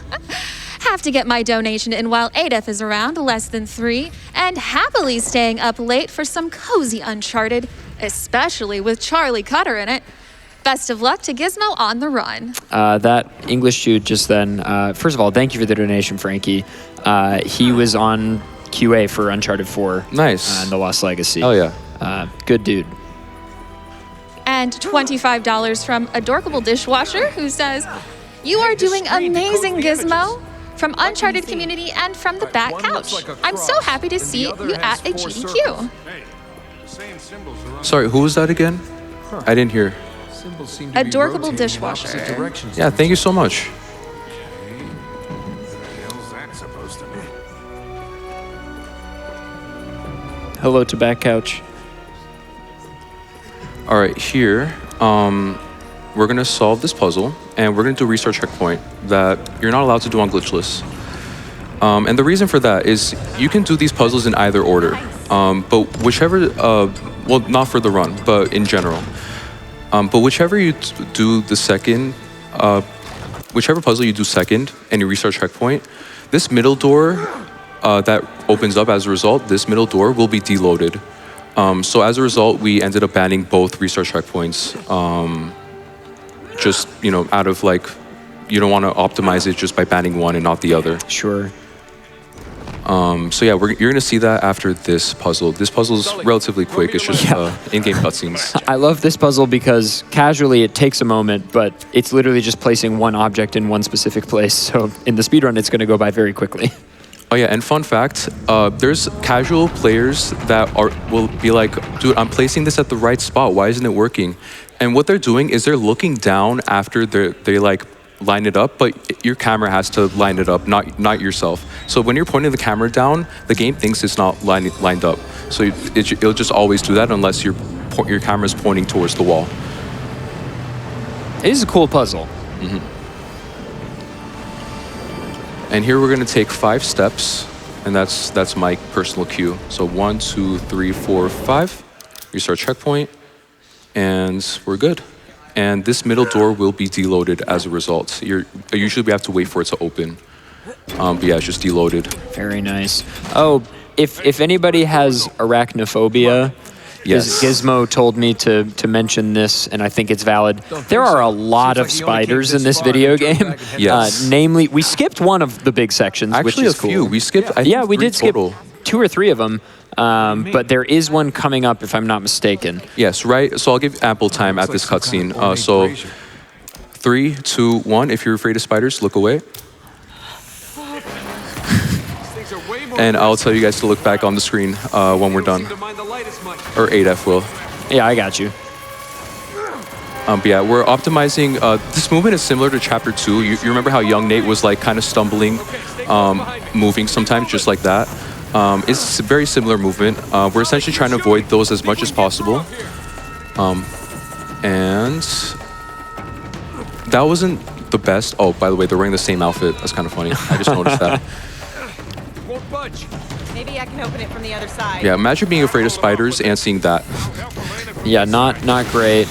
have to get my donation in while adef is around, less than 3, and happily staying up late for some cozy Uncharted, especially with Charlie Cutter in it. Best of luck to Gizmo on the run. That English dude just then, first of all, thank you for the donation, Frankie. He was on QA for Uncharted 4. Nice. And The Lost Legacy. Oh, yeah. Good dude. And $25 from Adorkable Dishwasher, who says, you are doing amazing, Gizmo. From Uncharted community and from the back couch. I'm so happy to see you at a GDQ. Sorry, who was that again? I didn't hear. Symbols seem to be Adorkable rotating in Dishwasher. opposite directions. Yeah, thank you so much. What the hell's that supposed to be? Hello to back couch. All right, here, we're gonna solve this puzzle, and we're gonna do a research checkpoint that you're not allowed to do on glitchless. And the reason for that is you can do these puzzles in either order, but whichever, well, not for the run, but in general. But whichever you do the second, whichever puzzle you do second and your research checkpoint, this middle door that opens up as a result, this middle door will be deloaded. So as a result, we ended up banning both research checkpoints. Just, you know, out of like, you don't want to optimize it just by banning one and not the other. Sure. So yeah, you're going to see that after this puzzle. This puzzle is relatively quick. It's just in-game cutscenes. I love this puzzle because casually it takes a moment, but it's literally just placing one object in one specific place. So in the speedrun, it's going to go by very quickly. Oh yeah, and fun fact, there's casual players that will be like, dude, I'm placing this at the right spot. Why isn't it working? And what they're doing is they're looking down after they like line it up, but your camera has to line it up, not yourself. So when you're pointing the camera down, the game thinks it's not lined up. So it'll just always do that unless your camera's pointing towards the wall. It is a cool puzzle. Mm-hmm. And here we're gonna take 5 steps, and that's my personal cue. So 1, 2, 3, 4, 5. Restart checkpoint, and we're good. And this middle door will be deloaded as a result. Usually we have to wait for it to open. But yeah, it's just deloaded. Very nice. Oh, if anybody has arachnophobia, Yes. Gizmo told me to mention this, and I think it's valid. There are a lot of spiders in this video game. Yes. Namely, we skipped one of the big sections, which Actually, is a cool. few. We skipped, I think, yeah, we 3 did skip total. 2 or 3 of them, but there is one coming up, if I'm not mistaken. Yes, right. So I'll give ample time at this cutscene. So 3, 2, 1. If you're afraid of spiders, look away. And I'll tell you guys to look back on the screen when we're done. Or adef will. Yeah, I got you. But yeah, we're optimizing. This movement is similar to Chapter 2. You remember how young Nate was like kind of stumbling, moving sometimes, just like that. It's a very similar movement. We're essentially trying to avoid those as much as possible. And that wasn't the best. Oh, by the way, they're wearing the same outfit. That's kind of funny. I just noticed that. Maybe I can open it from the other side. Yeah, imagine being afraid of spiders and seeing that. Yeah, not great.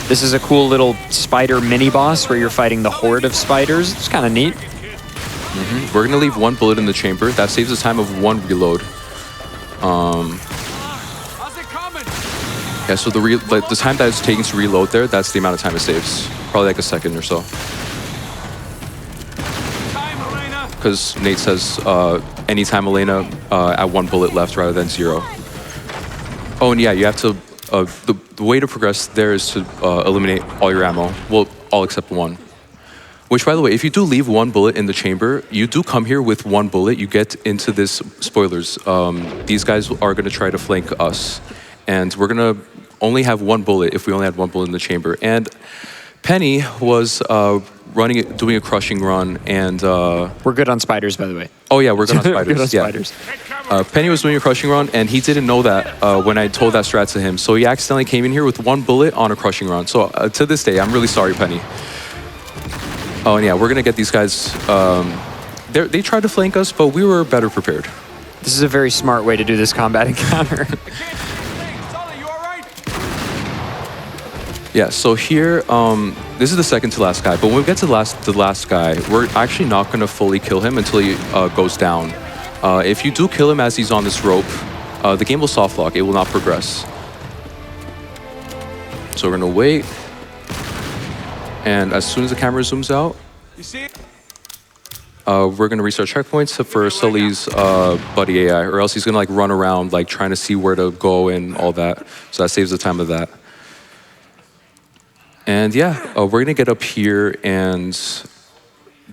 This is a cool little spider mini-boss where you're fighting the horde of spiders. It's kind of neat. Mm-hmm. We're gonna leave 1 bullet in the chamber. That saves the time of 1 reload. Yeah, so the time that it's taking to reload there, that's the amount of time it saves. Probably like a second or so. because Nate says anytime Elena at 1 bullet left rather than 0. Oh, and yeah, you have to, the way to progress there is to eliminate all your ammo. Well, all except 1. Which, by the way, if you do leave 1 bullet in the chamber, you do come here with 1 bullet, you get into this, spoilers, these guys are gonna try to flank us. And we're gonna only have 1 bullet if we only had 1 bullet in the chamber. And Penny was doing a crushing run, and We're good on spiders, by the way. oh yeah, we're good on spiders. Good on yeah. spiders. Penny was doing a crushing run, and he didn't know that when I told that strat to him. So he accidentally came in here with 1 bullet on a crushing run. So to this day, I'm really sorry, Penny. Oh, and yeah, we're gonna get these guys. They tried to flank us, but we were better prepared. This is a very smart way to do this combat encounter. Yeah, so here, this is the second to last guy, but when we get to the last guy, we're actually not gonna fully kill him until he goes down. If you do kill him as he's on this rope, the game will soft lock, it will not progress. So we're gonna wait, and as soon as the camera zooms out, we're gonna restart checkpoints for Sully's buddy AI, or else he's gonna like run around like trying to see where to go and all that. So that saves the time of that. And yeah, we're gonna get up here and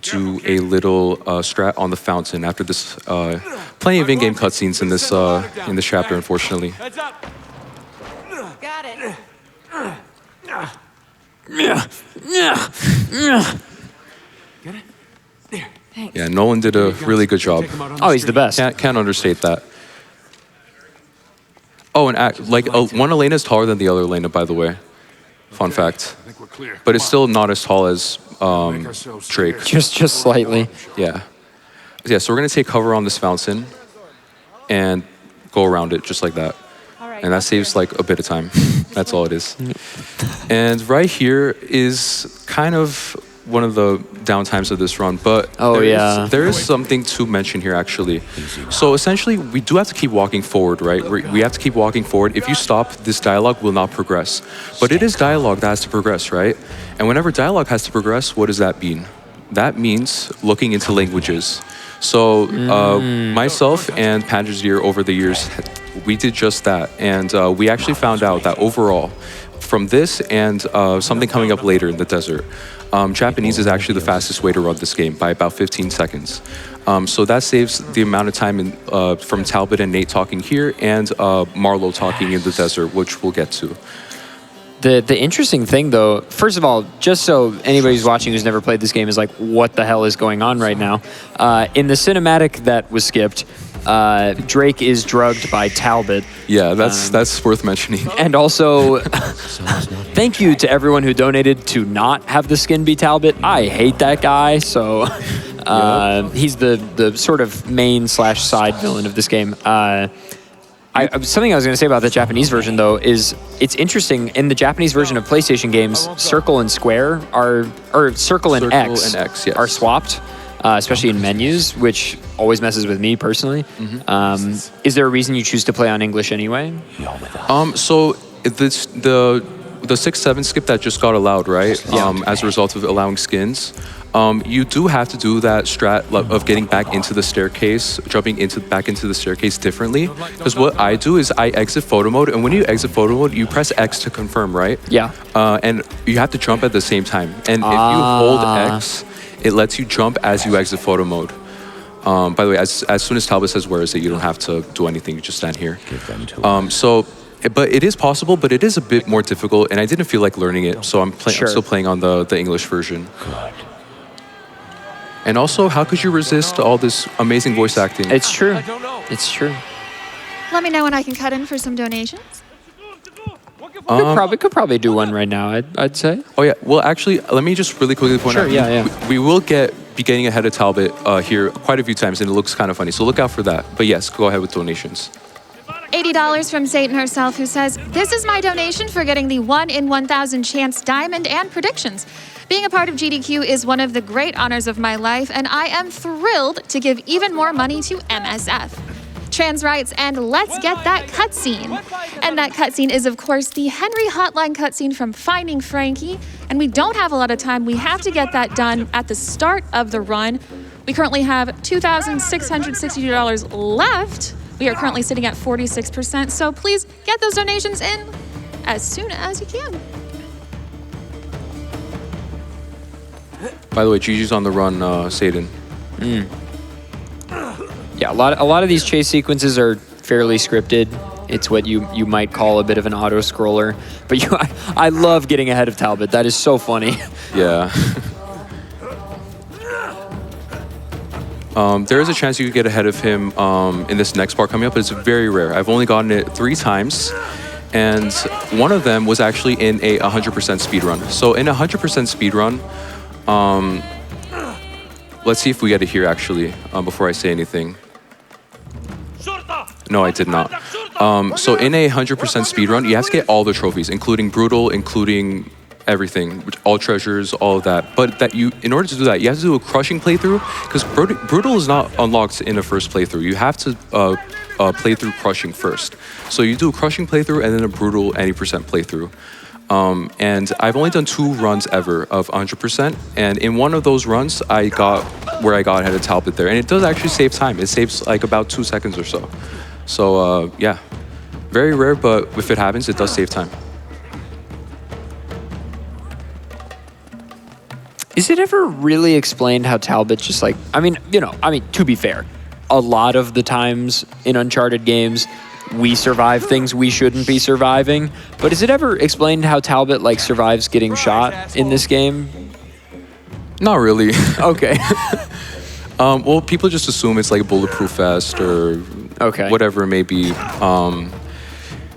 do a little strat on the fountain after this. Plenty of in-game cutscenes in this chapter, unfortunately. Got it. Yeah, Nolan did a really good job. Oh, he's the best. Can't understate that. Oh, and one Elena is taller than the other Elena, by the way. Fun fact. I think we're clear. But it's still not as tall as Drake. Just slightly. Yeah. Yeah, so we're gonna take cover on this fountain and go around it just like that. And that saves like a bit of time. That's all it is. And right here is kind of one of the downtimes of this run, but there is something to mention here actually. So essentially, we do have to keep walking forward, right? We have to keep walking forward. If you stop, this dialogue will not progress. But it is dialogue that has to progress, right? And whenever dialogue has to progress, what does that mean? That means looking into languages. So myself and Panzer's over the years, we did just that. And we actually found out that overall, from this and something coming up later in the desert, Japanese is actually the fastest way to run this game by about 15 seconds. So that saves the amount of time from Talbot and Nate talking here and Marlo talking in the desert, which we'll get to. The interesting thing, though, first of all, just so anybody who's watching who's never played this game is like, what the hell is going on right now? In the cinematic that was skipped, Drake is drugged by Talbot. Yeah, that's worth mentioning. And also, thank you to everyone who donated to not have the skin be Talbot. I hate that guy, so he's the sort of main/side villain of this game. Something I was going to say about the Japanese version, though, is it's interesting. In the Japanese version of PlayStation games, circle and square circle and X are swapped, especially in menus, which always messes with me personally. Is there a reason you choose to play on English anyway? So the 6-7 skip that just got allowed, right? As a result of allowing skins. You do have to do that strat of getting back into the staircase, jumping back into the staircase differently. Because what I do is I exit photo mode, and when you exit photo mode, you press X to confirm, right? Yeah. And you have to jump at the same time. And if you hold X, it lets you jump as you exit photo mode. By the way, as soon as Talbot says where is it, you don't have to do anything, you just stand here. But it is possible, but it is a bit more difficult, and I didn't feel like learning it, so I'm still playing on the English version. And also, how could you resist all this amazing voice acting? It's true. It's true. Let me know when I can cut in for some donations. Could probably do one right now, I'd say. Oh yeah, well actually, let me just really quickly point out. We will be getting ahead of Talbot here quite a few times, and it looks kind of funny, so look out for that. But yes, go ahead with donations. $80 from Satan herself, who says, "This is my donation for getting the 1 in 1,000 chance diamond and predictions. Being a part of GDQ is one of the great honors of my life, and I am thrilled to give even more money to MSF. Trans rights, and let's get that cutscene." And that cutscene is, of course, the Henry Hotline cutscene from Finding Frankie. And we don't have a lot of time. We have to get that done at the start of the run. We currently have $2,662 left. We are currently sitting at 46%, so please get those donations in as soon as you can. By the way, GG's on the run, Satan. Yeah, a lot of these chase sequences are fairly scripted. It's what you might call a bit of an auto scroller. But I love getting ahead of Talbot. That is so funny. Yeah. There is a chance you could get ahead of him in this next part coming up, but it's very rare. I've only gotten it 3 times, and one of them was actually in a 100% speedrun. So in a 100% speedrun, let's see if we get it here actually, before I say anything. No, I did not. So in a 100% speedrun, you have to get all the trophies, including Brutal, including everything, all treasures, all of that. But in order to do that, you have to do a crushing playthrough, because Brutal is not unlocked in a first playthrough. You have to play through crushing first. So you do a crushing playthrough and then a Brutal any percent playthrough. And I've only done 2 runs ever of 100%, and in one of those runs, I got ahead of Talbot there, and it does actually save time. It saves like about 2 seconds or so. So yeah, very rare, but if it happens, it does save time. Is it ever really explained how Talbot just like, to be fair, a lot of the times in Uncharted games, we survive things we shouldn't be surviving. But is it ever explained how Talbot like survives getting shot in this game? Not really. Okay. Well, people just assume it's like a bulletproof vest or whatever it may be.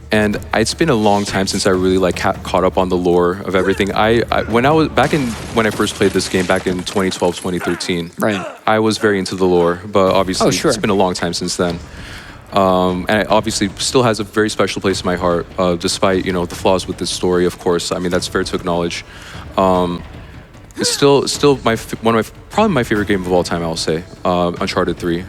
And it's been a long time since I really like caught up on the lore of everything. When I first played this game back in 2012, 2013, right, I was very into the lore, but obviously it's been a long time since then. And it obviously still has a very special place in my heart, despite the flaws with this story. Of course, I mean that's fair to acknowledge. It's still probably my favorite game of all time. I'll say Uncharted 3.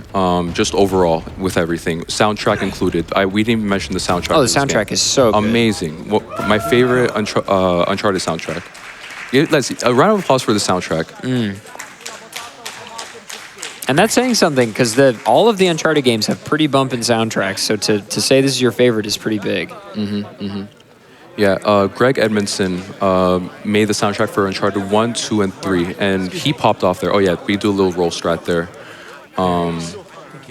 Just overall with everything, soundtrack included. We didn't even mention the soundtrack. Oh, the soundtrack is so good. Amazing. My favorite Uncharted soundtrack. Let's see. A round of applause for the soundtrack. And that's saying something, because all of the Uncharted games have pretty bumping soundtracks. So to say this is your favorite is pretty big. Yeah, Greg Edmondson made the soundtrack for Uncharted 1, 2, and 3, and he popped off there. Oh yeah, we do a little roll strat there.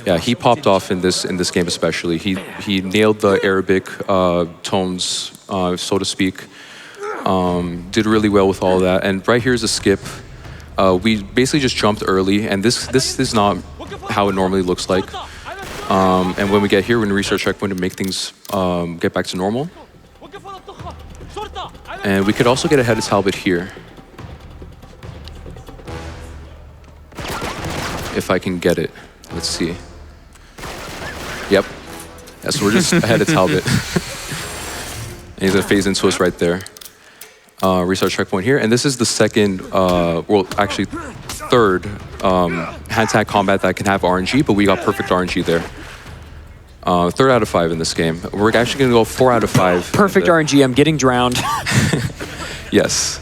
Yeah, he popped off in this game especially. He nailed the Arabic tones, so to speak. Did really well with all of that. And right here's a skip. We basically just jumped early, and this is not how it normally looks like. And when we get here, we're going to research checkpoint to make things get back to normal. And we could also get ahead of Talbot here. If I can get it. Let's see. Yep. Yeah, so we're just ahead of Talbot. And he's going to phase into us right there. Restart checkpoint here. And this is the second, actually third hand-to-hand combat that can have RNG, but we got perfect RNG there. 3rd out of 5 in this game. We're actually going to go 4 out of 5. Perfect RNG. I'm getting drowned. Yes.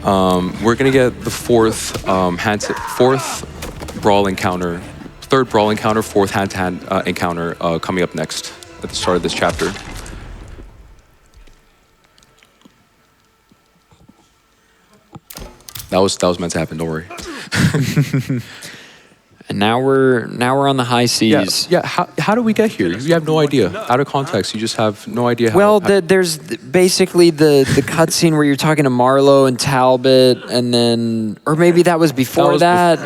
We're going to get the 4th brawl encounter, 3rd brawl encounter, 4th hand-to-hand encounter coming up next at the start of this chapter. That was meant to happen. Don't worry. And now we're on the high seas. Yeah. How do we get here? You have no idea. Out of context, you just have no idea. Well, there's basically the cutscene where you're talking to Marlowe and Talbot, and then, or maybe that was before that.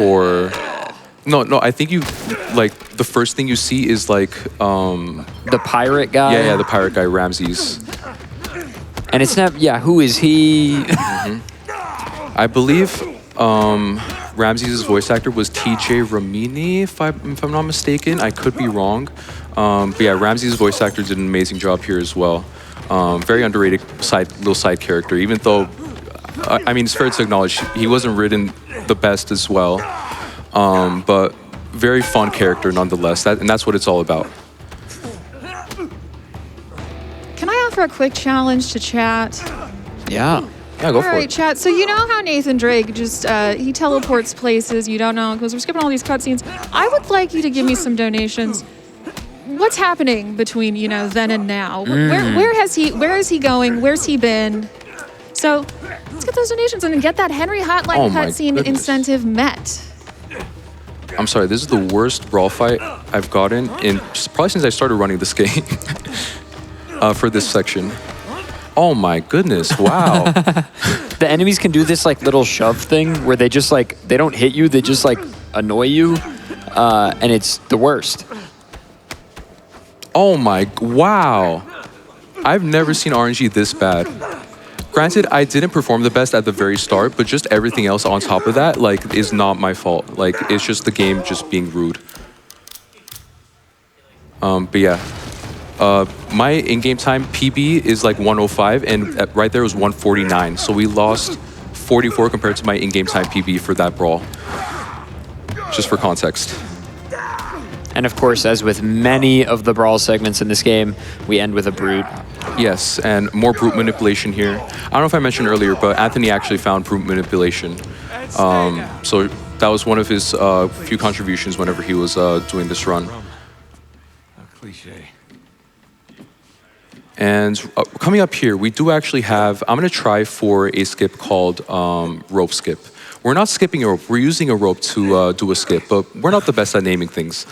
No. I think the first thing you see is like the pirate guy. Yeah, the pirate guy, Ramses. And it's not. Yeah, who is he? I believe Ramses' voice actor was TJ Ramini, if I'm not mistaken. I could be wrong. But yeah, Ramses' voice actor did an amazing job here as well. Very underrated little side character, even though, I mean, it's fair to acknowledge he wasn't written the best as well. But very fun character nonetheless, and that's what it's all about. Can I offer a quick challenge to chat? Yeah. Yeah, go All for right, it. chat. So you know how Nathan Drake just he teleports places you don't know because we're skipping all these cutscenes. I would like you to give me some donations. What's happening between then and now? Where is he going? Where's he been? So let's get those donations and get that Henry Hotline Oh my cutscene goodness. incentive met. I'm sorry, this is the worst brawl fight I've gotten in probably since I started running this game for this section. Oh my goodness, wow. The enemies can do this like little shove thing where they just like, they don't hit you, they just like annoy you, and it's the worst. Oh my, wow. I've never seen RNG this bad. Granted, I didn't perform the best at the very start, but just everything else on top of that, like, is not my fault. Like, it's just the game just being rude. But yeah. My in-game time PB is like 105, and right there was 149. So we lost 44 compared to my in-game time PB for that brawl. Just for context. And of course, as with many of the brawl segments in this game, we end with a brute. Yes, and more brute manipulation here. I don't know if I mentioned earlier, but Anthony actually found brute manipulation. So that was one of his few contributions whenever he was doing this run. A cliche. And coming up here, we do actually have, I'm going to try for a skip called rope skip. We're not skipping a rope, we're using a rope to do a skip, but we're not the best at naming things.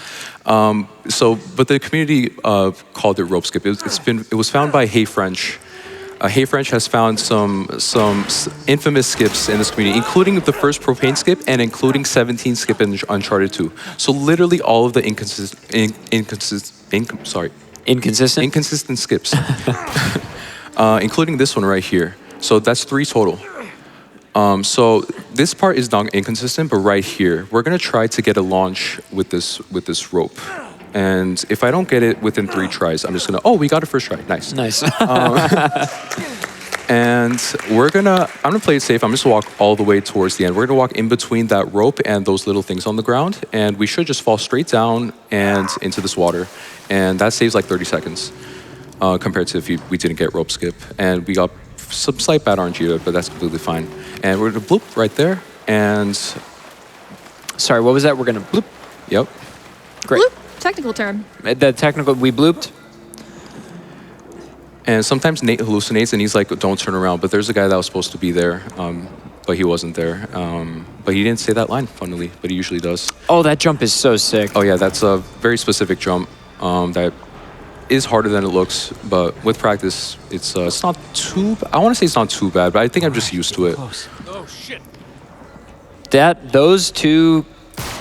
But the community called it rope skip. It was found by Hey French. Hey French has found some infamous skips in this community, including the first propane skip and including 17 skip in Uncharted 2. So literally all of the inconsistent skips, including this one right here. So that's 3 total. So this part is not inconsistent, but right here, we're gonna try to get a launch with this rope. And if I don't get it within 3 tries, I'm just gonna, oh, we got it first try, nice. Nice. And I'm gonna play it safe. I'm just gonna walk all the way towards the end. We're gonna walk in between that rope and those little things on the ground, and we should just fall straight down and into this water. And that saves like 30 seconds compared to if we didn't get rope skip. And we got some slight bad RNG, but that's completely fine. And we're gonna bloop right there, and... Sorry, what was that? We're gonna bloop? Yep. Great. Bloop. Technical term. The technical, we blooped? And sometimes Nate hallucinates and he's like, don't turn around. But there's a guy that was supposed to be there, but he wasn't there. But he didn't say that line, funnily, but he usually does. Oh, that jump is so sick. Oh yeah, that's a very specific jump that is harder than it looks. But with practice, it's not too, I want to say it's not too bad, but I think I'm just used to it. Oh shit. Those 2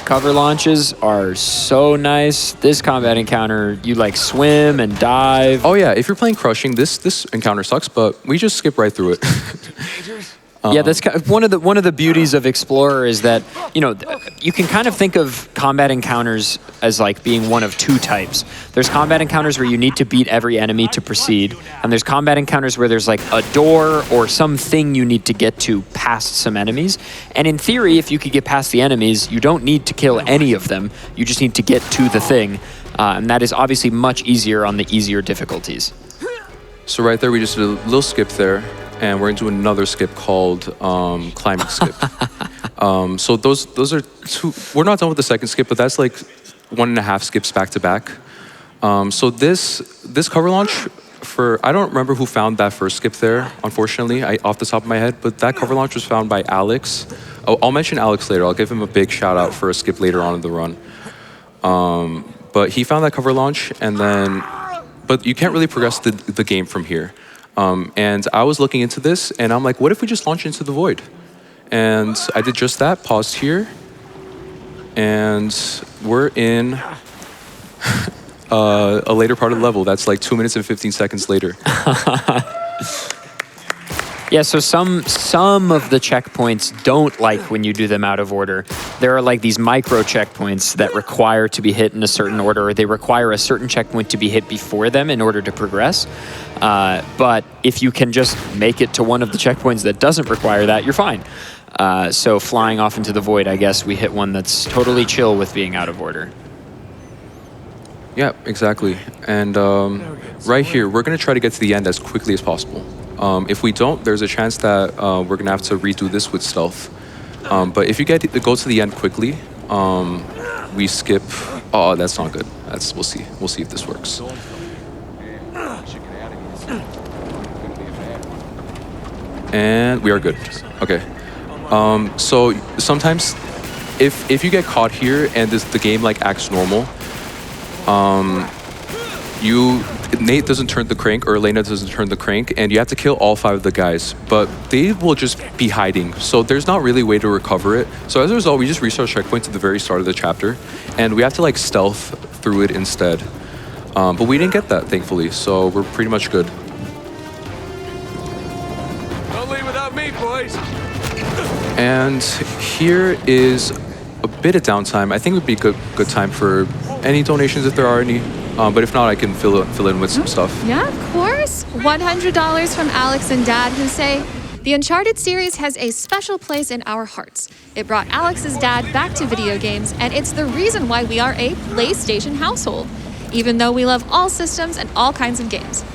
cover launches are so nice. This combat encounter, you like swim and dive. Oh yeah, if you're playing Crushing, this encounter sucks, but we just skip right through it. Yeah, that's one of the beauties of Explorer is that, you can kind of think of combat encounters as like being one of 2 types. There's combat encounters where you need to beat every enemy to proceed, and there's combat encounters where there's like a door or something you need to get to past some enemies. And in theory, if you could get past the enemies, you don't need to kill any of them. You just need to get to the thing. And that is obviously much easier on the easier difficulties. So right there, we just did a little skip there. And we're into another skip called climbing skip. So those are 2. We're not done with the second skip, but that's like 1.5 skips back to back. So this cover launch I don't remember who found that first skip there, unfortunately, off the top of my head, but that cover launch was found by Alex. Oh, I'll mention Alex later. I'll give him a big shout out for a skip later on in the run. But he found that cover launch, but you can't really progress the game from here. And I was looking into this, and I'm like, what if we just launch into the void? And I did just that, paused here, and we're in a later part of the level. That's like 2 minutes and 15 seconds later. Yeah, so some of the checkpoints don't like when you do them out of order. There are like these micro checkpoints that require to be hit in a certain order, or they require a certain checkpoint to be hit before them in order to progress. But if you can just make it to one of the checkpoints that doesn't require that, you're fine. So flying off into the void, I guess we hit one that's totally chill with being out of order. Yeah, exactly. And right here, we're going to try to get to the end as quickly as possible. If we don't, there's a chance that we're gonna have to redo this with stealth. But if you go to the end quickly, we skip. Oh, that's not good. We'll see. We'll see if this works. And we are good. Okay. So sometimes, if you get caught here and the game like acts normal, Nate doesn't turn the crank or Elena doesn't turn the crank, and you have to kill all 5 of the guys. But they will just be hiding, so there's not really a way to recover it. So as a result, we just restart checkpoint at the very start of the chapter, and we have to like stealth through it instead. But we didn't get that, thankfully, so we're pretty much good. Don't leave without me, boys. And here is a bit of downtime. I think it would be a good time for any donations if there are any. But if not, I can fill in with some stuff. Yeah, of course. $100 from Alex and Dad, who say, the Uncharted series has a special place in our hearts. It brought Alex's dad back to video games, and it's the reason why we are a PlayStation household, even though we love all systems and all kinds of games.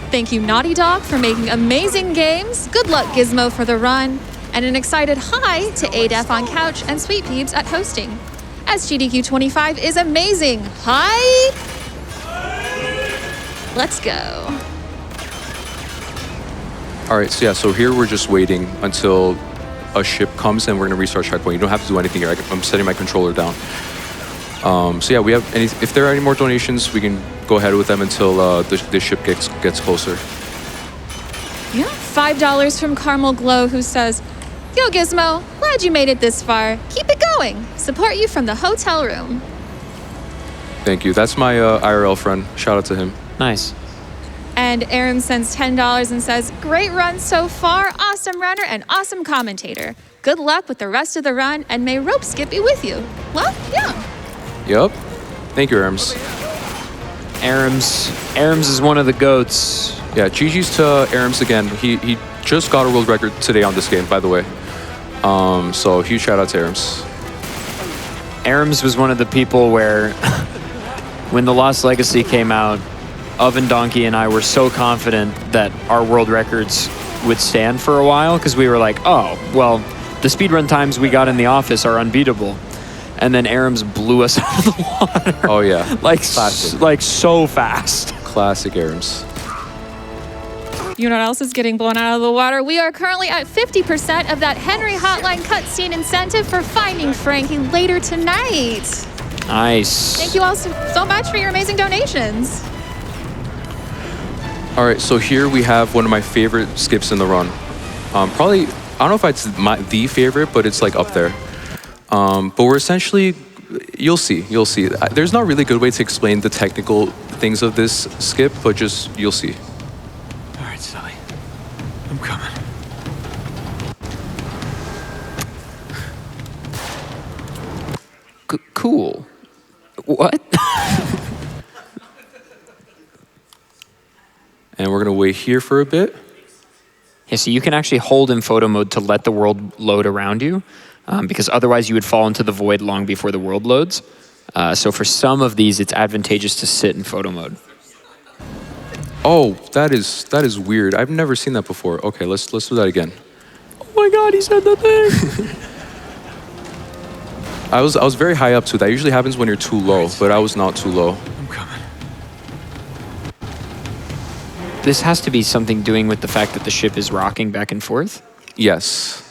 Thank you, Naughty Dog, for making amazing games. Good luck, Gizmo, for the run. And an excited hi to adef on couch and sweetpeebs at hosting. As GDQ25 is amazing. Hi! Let's go. All right, so here we're just waiting until a ship comes and we're gonna restart checkpoint. You don't have to do anything here. I'm setting my controller down. So yeah, if there are any more donations, we can go ahead with them until the ship gets closer. Yeah, $5 from Caramel Glow, who says, yo, Gizmo, glad you made it this far. Keep it going. Support you from the hotel room. Thank you. That's my IRL friend. Shout out to him. Nice. And Aram sends $10 and says, great run so far, awesome runner and awesome commentator. Good luck with the rest of the run, and may rope skip be with you. Well, yeah. Yup. Thank you, Arams. Arams is one of the goats. Yeah, GG's to Arams again. He just got a world record today on this game, by the way. So huge shout out to Arams. Arams was one of the people where when The Lost Legacy came out, Oven Donkey and I were so confident that our world records would stand for a while because we were like, oh, well, the speedrun times we got in the office are unbeatable. And then Arams blew us out of the water. Oh, yeah. like so fast. Classic Arams. You know what else is getting blown out of the water? We are currently at 50% of that Henry Hotline cutscene incentive for finding Frankie later tonight. Nice. Thank you all so much for your amazing donations. All right, so here we have one of my favorite skips in the run. Probably, I don't know if it's the favorite, but it's like up there. But we're essentially, you'll see. There's not really a good way to explain the technical things of this skip, but just, you'll see. All right, Sully. I'm coming. Cool. What? And we're gonna wait here for a bit. Yeah, so you can actually hold in photo mode to let the world load around you, because otherwise you would fall into the void long before the world loads. So for some of these, it's advantageous to sit in photo mode. Oh, that is weird. I've never seen that before. Okay, let's do that again. Oh my God, he said the thing. I was very high up too. That usually happens when you're too low, but I was not too low. I'm coming. This has to be something doing with the fact that the ship is rocking back and forth. Yes.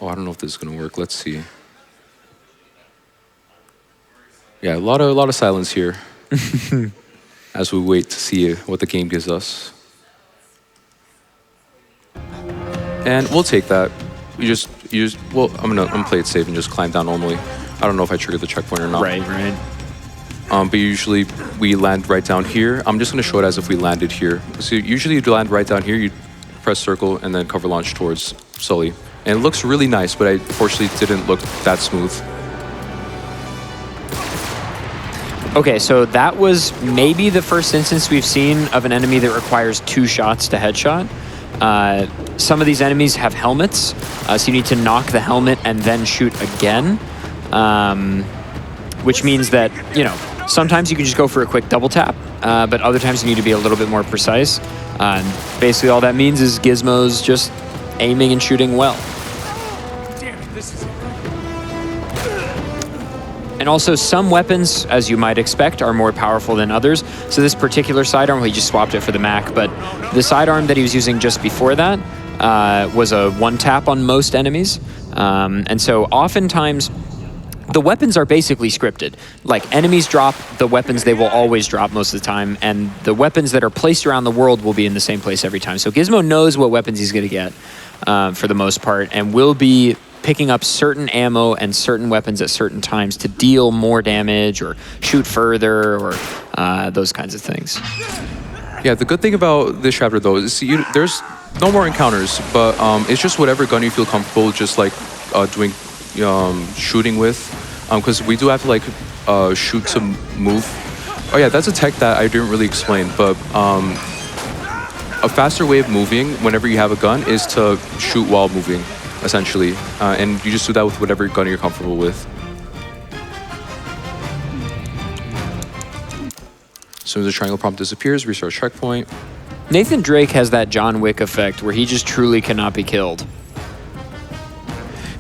Oh, I don't know if this is gonna work. Let's see. Yeah, a lot of silence here as we wait to see what the game gives us. And we'll take that. You just well, I'm gonna play it safe and just climb down normally. I don't know if I triggered the checkpoint or not. Right. But usually we land right down here. I'm just gonna show it as if we landed here. So usually you'd land right down here, you press circle and then cover launch towards Sully. And it looks really nice, but I unfortunately didn't look that smooth. Okay, so that was maybe the first instance we've seen of an enemy that requires 2 shots to headshot. Some of these enemies have helmets, so you need to knock the helmet and then shoot again, which means that, you know, sometimes you can just go for a quick double tap, but other times you need to be a little bit more precise. Basically, all that means is Gizmo's just aiming and shooting well. Damn it, this is it. And also, some weapons, as you might expect, are more powerful than others. So this particular sidearm, he just swapped it for the Mac, but the sidearm that he was using just before that was a one-tap on most enemies. And so oftentimes, the weapons are basically scripted. Like, enemies drop the weapons they will always drop most of the time, and the weapons that are placed around the world will be in the same place every time. So Gizmo knows what weapons he's going to get for the most part, and will be picking up certain ammo and certain weapons at certain times to deal more damage or shoot further or those kinds of things. Yeah, the good thing about this chapter, though, is there's no more encounters, but it's just whatever gun you feel comfortable just, like, doing shooting with. Because we do have to, like, shoot to move. Oh, yeah, that's a tech that I didn't really explain, but a faster way of moving whenever you have a gun is to shoot while moving, essentially. And you just do that with whatever gun you're comfortable with. As soon as the triangle prompt disappears, restart checkpoint. Nathan Drake has that John Wick effect where he just truly cannot be killed.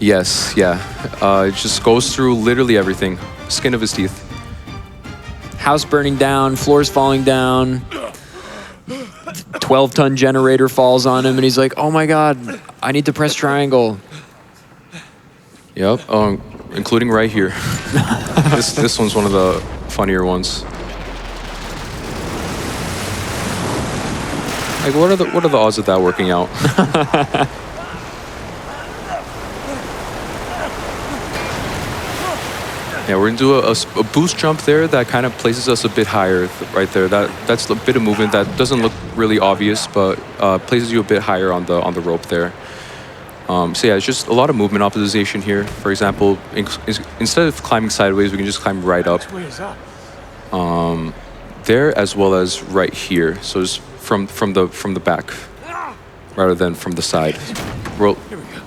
Yes, yeah. It just goes through literally everything. Skin of his teeth. House burning down, floors falling down. 12-ton generator falls on him, and he's like, oh my god, I need to press triangle. Yep, including right here. This one's one of the funnier ones. Like, what are the odds of that working out? Yeah, we're gonna do a boost jump there that kind of places us a bit higher right there. That's a bit of movement that doesn't look really obvious, but places you a bit higher on the rope there. So yeah, it's just a lot of movement optimization here. For example, instead of climbing sideways, we can just climb right up. There as well as right here. So just from the back rather than from the side. Well,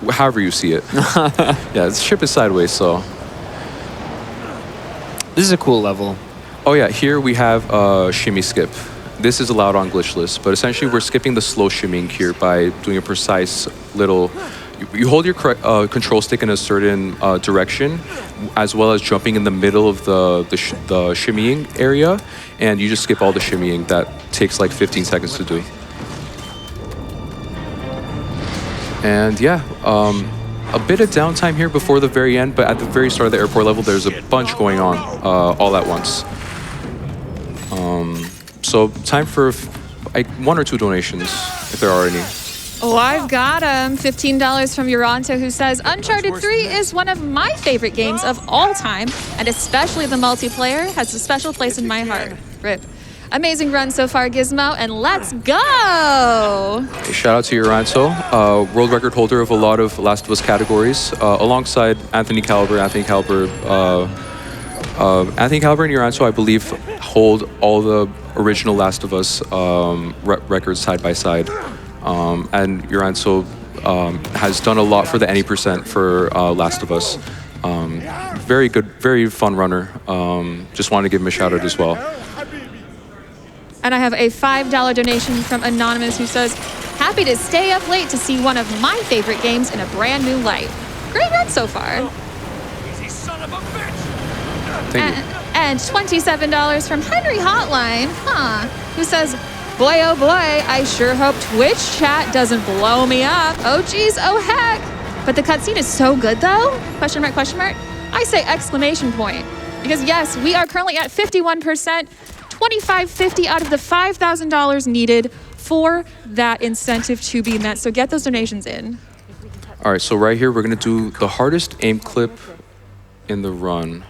however you see it. Yeah, the ship is sideways, so. This is a cool level. Oh yeah, here we have shimmy skip. This is allowed on glitchless, but essentially we're skipping the slow shimmying here by doing a precise little. You hold your control stick in a certain direction, as well as jumping in the middle of the shimmying area, and you just skip all the shimmying. That takes like 15 seconds to do. And yeah, a bit of downtime here before the very end, but at the very start of the airport level, there's a bunch going on all at once. So time for one or two donations, if there are any. Oh, I've got him. $15 from Uranto, who says, Uncharted 3 is one of my favorite games of all time, and especially the multiplayer has a special place in my heart. RIP. Amazing run so far, Gizmo, and let's go! Shout out to Uranto, world record holder of a lot of Last of Us categories, alongside Anthony Caliber. Anthony Caliber and Uranto, I believe, hold all the original Last of Us records side by side. And Uranto has done a lot for the any percent for Last of Us. Very good, very fun runner. Just wanted to give him a shout out as well. And I have a $5 donation from Anonymous, who says, happy to stay up late to see one of my favorite games in a brand new light. Great run so far. Easy son of a bitch! Thank you. And $27 from Henry Hotline, who says, boy, oh boy, I sure hope Twitch chat doesn't blow me up. Oh geez, oh heck. But the cutscene is so good though? Question mark, question mark. I say exclamation point. Because yes, we are currently at 51%, $25.50 out of the $5,000 needed for that incentive to be met. So get those donations in. All right, so right here, we're gonna do the hardest aim clip in the run.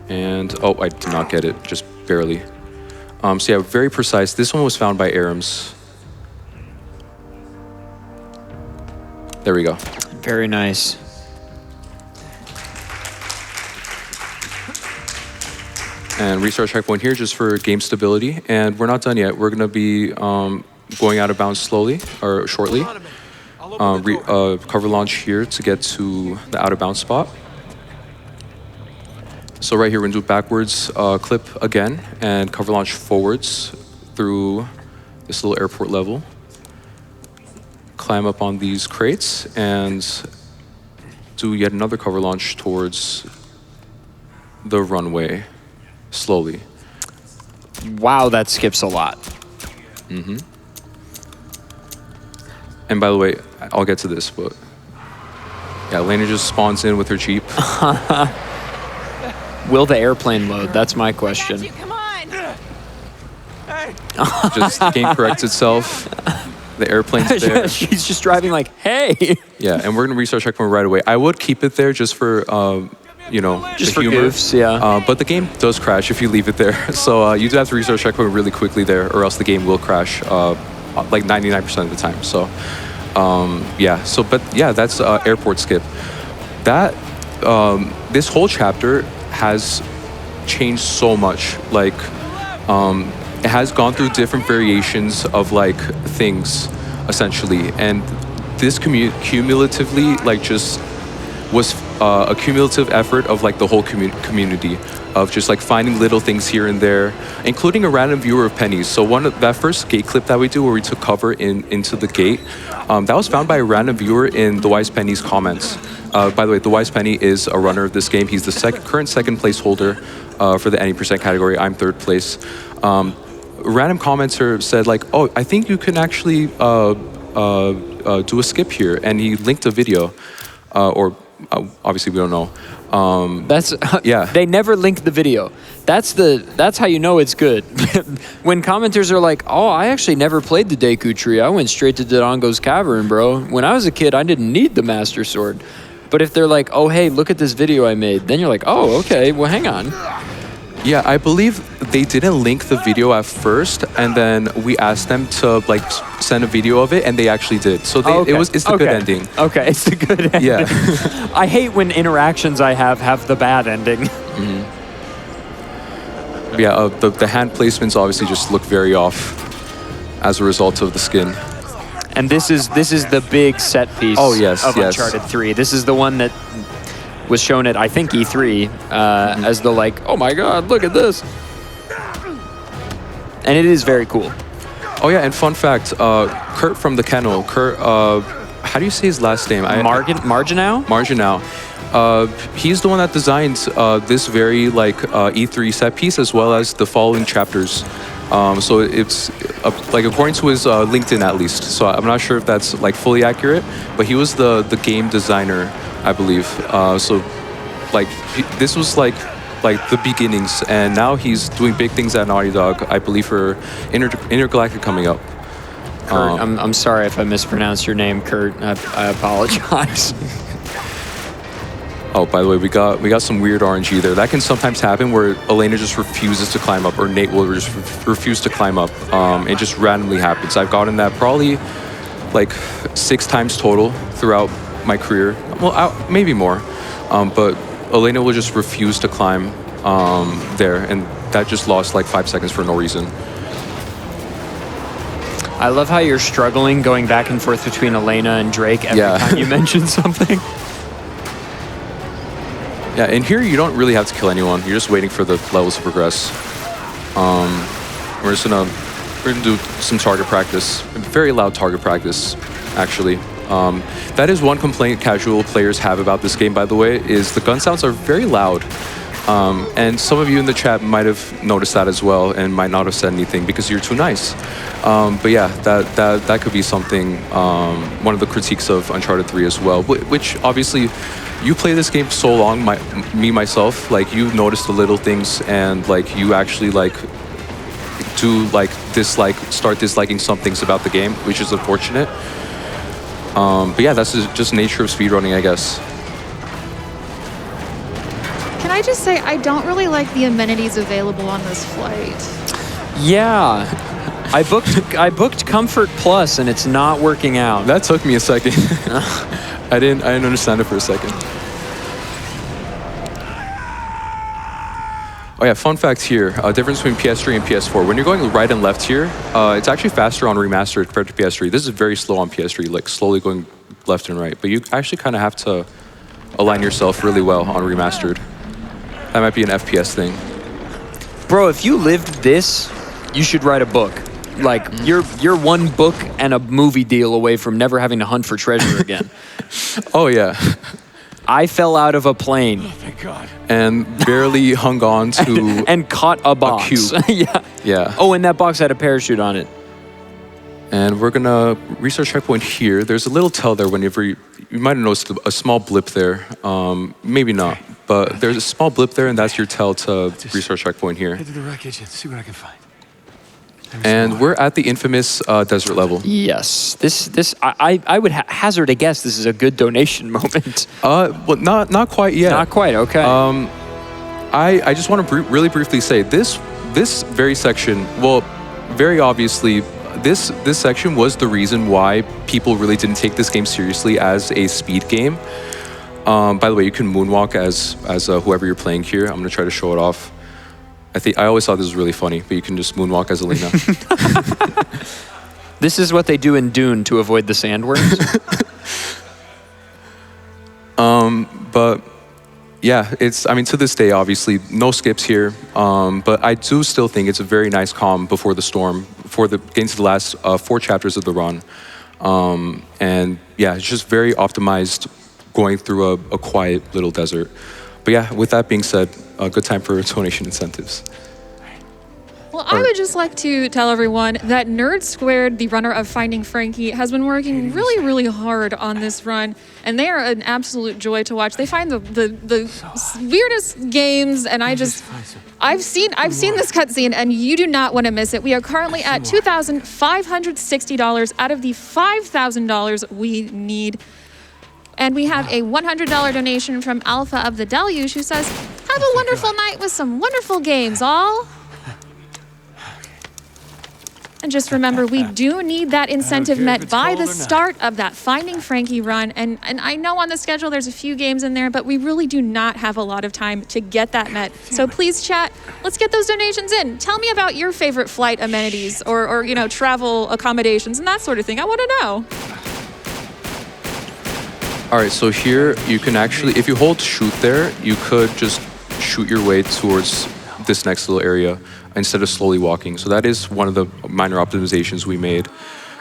And, oh, I did not get it, just barely. So yeah, very precise. This one was found by Arams. There we go. Very nice. And restart checkpoint here just for game stability. And we're not done yet. We're gonna be going out of bounds slowly, or shortly. Cover launch here to get to the out of bounds spot. So right here, we're gonna do backwards clip again and cover launch forwards through this little airport level. Climb up on these crates and do yet another cover launch towards the runway, slowly. Wow, that skips a lot. Mm-hmm. And by the way, I'll get to this, but yeah, Elena just spawns in with her Jeep. Will the airplane load? That's my question. Come on. Just game corrects itself. The airplane's there. She's just driving like, hey. Yeah, and we're gonna restart checkpoint right away. I would keep it there just for, you know, Just the for humor. goofs, yeah. But the game does crash if you leave it there. So you do have to restart checkpoint really quickly there, or else the game will crash like 99% of the time. So yeah, so but yeah, that's airport skip. That this whole chapter has changed so much. Like it has gone through different variations of like things essentially, and this cumulatively like just was a cumulative effort of like the whole community of just like finding little things here and there, including a random viewer of pennies. So that first gate clip that we do where we took cover into the gate, that was found by a random viewer in the Wise Penny's comments. By the way, the Wise Penny is a runner of this game. He's the current second place holder for the any percent category. I'm third place. Random commenter said like, oh, I think you can actually do a skip here, and he linked a video, or obviously we don't know. That's yeah. They never link the video. That's how you know it's good. When commenters are like, "Oh, I actually never played the Deku Tree. I went straight to Dodongo's Cavern, bro. When I was a kid, I didn't need the Master Sword." But if they're like, "Oh, hey, look at this video I made," then you're like, "Oh, okay. Well, hang on." Yeah, I believe they didn't link the video at first, and then we asked them to like send a video of it, and they actually did. So it's the good ending. Okay, it's the good ending. Yeah. I hate when interactions I have the bad ending. Mm-hmm. Yeah, the hand placements obviously just look very off as a result of the skin. And this is the big set piece of Uncharted 3. This is the one that was shown at, I think, E3 as the like, oh my god, look at this. And it is very cool. Oh yeah, and fun fact, Kurt from the Kennel, how do you say his last name? Marginau? Marginau. He's the one that designed this very like E3 set piece as well as the following chapters. So it's like according to his LinkedIn at least. So I'm not sure if that's like fully accurate, but he was the game designer, I believe. So like this was like the beginnings, and now he's doing big things at Naughty Dog, I believe, for Intergalactic coming up. Kurt, I'm sorry if I mispronounced your name, Kurt. I apologize. Oh, by the way, we got some weird RNG there. That can sometimes happen where Elena just refuses to climb up, or Nate will just refuse to climb up. It just randomly happens. I've gotten that probably like 6 times total throughout my career. Well, maybe more. But Elena will just refuse to climb there, and that just lost like 5 seconds for no reason. I love how you're struggling going back and forth between Elena and Drake every time you mention something. Yeah, in here you don't really have to kill anyone. You're just waiting for the levels to progress. We're gonna do some target practice. Very loud target practice, actually. That is one complaint casual players have about this game, by the way, is the gun sounds are very loud. And some of you in the chat might have noticed that as well and might not have said anything because you're too nice. But yeah, that could be something, one of the critiques of Uncharted 3 as well, which obviously you play this game so long, myself, like you notice the little things and like you actually like do like start disliking some things about the game, which is unfortunate. But yeah, that's just nature of speedrunning, I guess. Can I just say, I don't really like the amenities available on this flight. Yeah. I booked Comfort Plus and it's not working out. That took me a second. I didn't understand it for a second. Oh yeah, fun fact here, difference between PS3 and PS4. When you're going right and left here, it's actually faster on remastered compared to PS3. This is very slow on PS3, like slowly going left and right. But you actually kind of have to align yourself really well on remastered. That might be an FPS thing. Bro, if you lived this, you should write a book. Like, you're one book and a movie deal away from never having to hunt for treasure again. Oh, yeah. I fell out of a plane. Oh, thank God. And barely hung on to and caught a box. cube. Yeah. Yeah. Oh, and that box had a parachute on it. And we're gonna research checkpoint here. There's a little tell there whenever you might have noticed a small blip there. Maybe not, but there's a small blip there, and that's your tell to research checkpoint here. Head to the wreckage and see what I can find. And we're at the infamous desert level. Yes. I would hazard a guess this is a good donation moment. Well, not quite yet. Not quite, okay. I just want to really briefly say this very section, well, very obviously, this section was the reason why people really didn't take this game seriously as a speed game. By the way, you can moonwalk as whoever you're playing here. I'm gonna try to show it off. I always thought this was really funny, but you can just moonwalk as Elena. This is what they do in Dune to avoid the sandworms. But yeah, to this day, obviously, no skips here. But I do still think it's a very nice calm before the storm, getting to the last 4 chapters of the run. And yeah, it's just very optimized going through a quiet little desert. But yeah, with that being said, a good time for donation incentives. Well, I would just like to tell everyone that Nerd Squared, the runner of Finding Frankie, has been working really, really hard on this run, and they are an absolute joy to watch. They find the weirdest games, and I've seen this cutscene, and you do not want to miss it. We are currently at $2,560 out of the $5,000 we need. And we have a $100 donation from Alpha of the Deluge, who says, "Have a wonderful night with some wonderful games, all." And just remember, we do need that incentive met by the start of that Finding Frankie run. And I know on the schedule there's a few games in there, but we really do not have a lot of time to get that met. So please, chat, let's get those donations in. Tell me about your favorite flight amenities or travel accommodations and that sort of thing. I want to know. All right, so here you can actually, if you hold shoot there, you could just shoot your way towards this next little area instead of slowly walking. So that is one of the minor optimizations we made.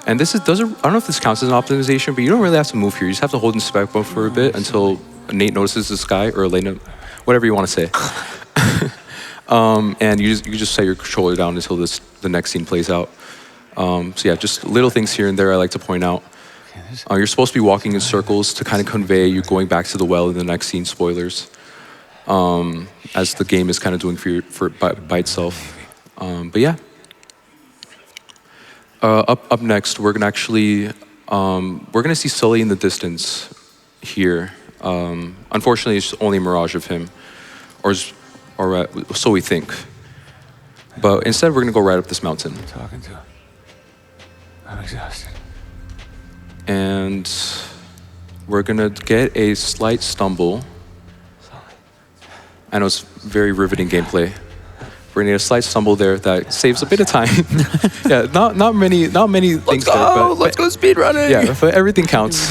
And this I don't know if this counts as an optimization, but you don't really have to move here. You just have to hold inspect mode for a bit until Nate notices the sky, or Elena, whatever you want to say. And you just set your controller down until the next scene plays out. So yeah, just little things here and there I like to point out. You're supposed to be walking in circles to kind of convey you going back to the well in the next scene, spoilers, as the game is kind of doing by itself. But yeah. Up next, we're gonna actually we're gonna see Sully in the distance here. Unfortunately, it's only a mirage of him, or so we think. But instead, we're gonna go right up this mountain. I'm talking to him. I'm exhausted. And we're gonna get a slight stumble. I know it's very riveting gameplay. We're gonna get a slight stumble there that saves a bit of time. Yeah, not many things there. But Let's go speedrunning! Yeah, but everything counts.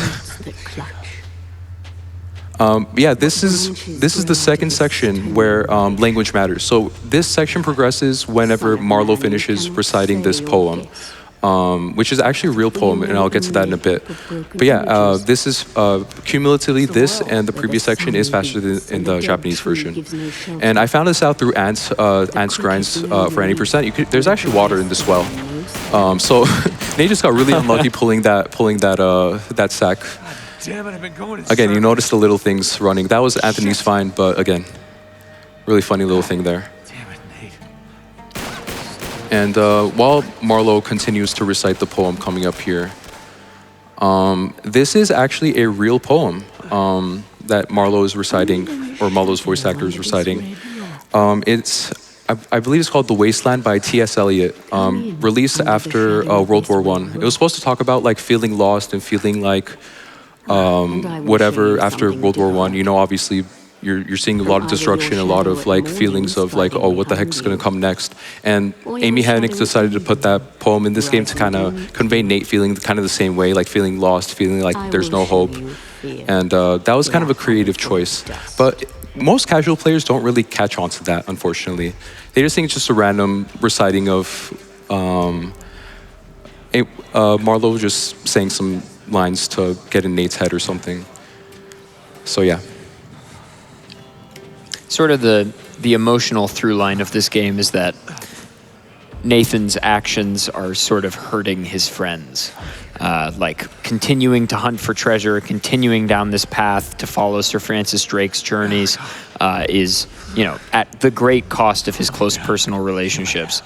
Yeah, this is the second section where language matters. So this section progresses whenever Marlowe finishes reciting this poem. Which is actually a real poem, and I'll get to that in a bit. But yeah, this is cumulatively, this and the previous section is faster than in the Japanese version. And I found this out through Ant's grinds for any percent. There's actually water in this well. So Nate just got really unlucky pulling that sack. Damn it, I've been going Again, you notice the little things running. That was Anthony's fine, but again, really funny little thing there. And while Marlowe continues to recite the poem coming up here, this is actually a real poem that Marlowe is reciting, or Marlowe's voice actor is reciting. I believe it's called The Wasteland by T.S. Eliot, released after World War I. It was supposed to talk about like feeling lost and feeling like whatever after World War I. You know, obviously, you're seeing a lot of destruction, a lot of like feelings of like, oh, what the heck's gonna come next? And Amy Hennig decided to put that poem in this game to kind of convey Nate feeling kind of the same way, like feeling lost, feeling like there's no hope. And that was kind of a creative choice. But most casual players don't really catch on to that, unfortunately. They just think it's just a random reciting of Marlo just saying some lines to get in Nate's head or something. So yeah. Sort of the emotional through line of this game is that Nathan's actions are sort of hurting his friends. Like continuing to hunt for treasure, continuing down this path to follow Sir Francis Drake's journeys is, you know, at the great cost of his close personal relationships.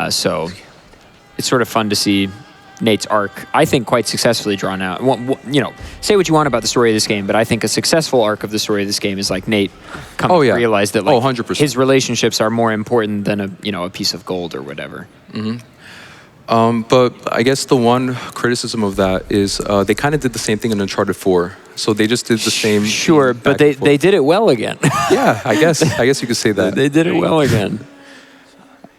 So it's sort of fun to see Nate's arc, I think, quite successfully drawn out. You know, say what you want about the story of this game, but I think a successful arc of the story of this game is like Nate comes to realize that like 100%. his relationships are more important than a piece of gold or whatever. But I guess the one criticism of that is they kind of did the same thing in Uncharted 4. So they just did the same. Sure, but they did it well again. Yeah, I guess you could say that. They did it well again.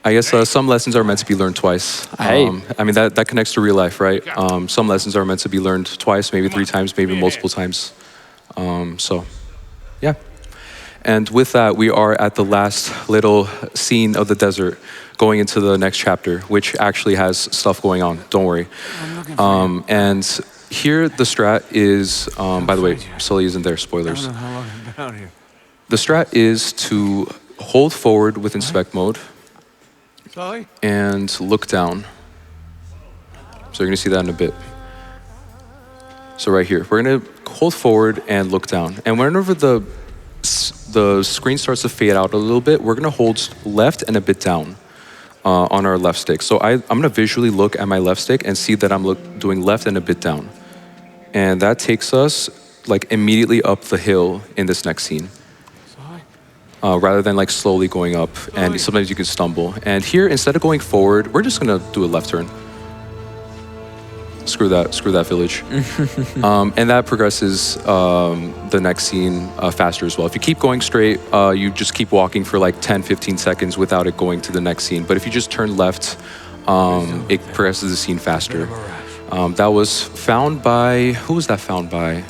I guess some lessons are meant to be learned twice. Hey. I mean, that connects to real life, right? Some lessons are meant to be learned twice, maybe 3 times, maybe multiple times. So, yeah. And with that, we are at the last little scene of the desert, going into the next chapter, which actually has stuff going on. Don't worry. And here, the strat is, by the way, Sully isn't there, spoilers. The strat is to hold forward with inspect mode, and look down. So you're gonna see that in a bit. So right here, we're gonna hold forward and look down. And whenever the screen starts to fade out a little bit, we're gonna hold left and a bit down on our left stick. So I'm gonna visually look at my left stick and see that I'm doing left and a bit down. And that takes us like immediately up the hill in this next scene. Rather than like slowly going up, and sometimes you can stumble. And here, instead of going forward, we're just gonna do a left turn. Screw that village. And that progresses the next scene faster as well. If you keep going straight, you just keep walking for like 10, 15 seconds without it going to the next scene. But if you just turn left, it progresses the scene faster. That was found by, who was that found by?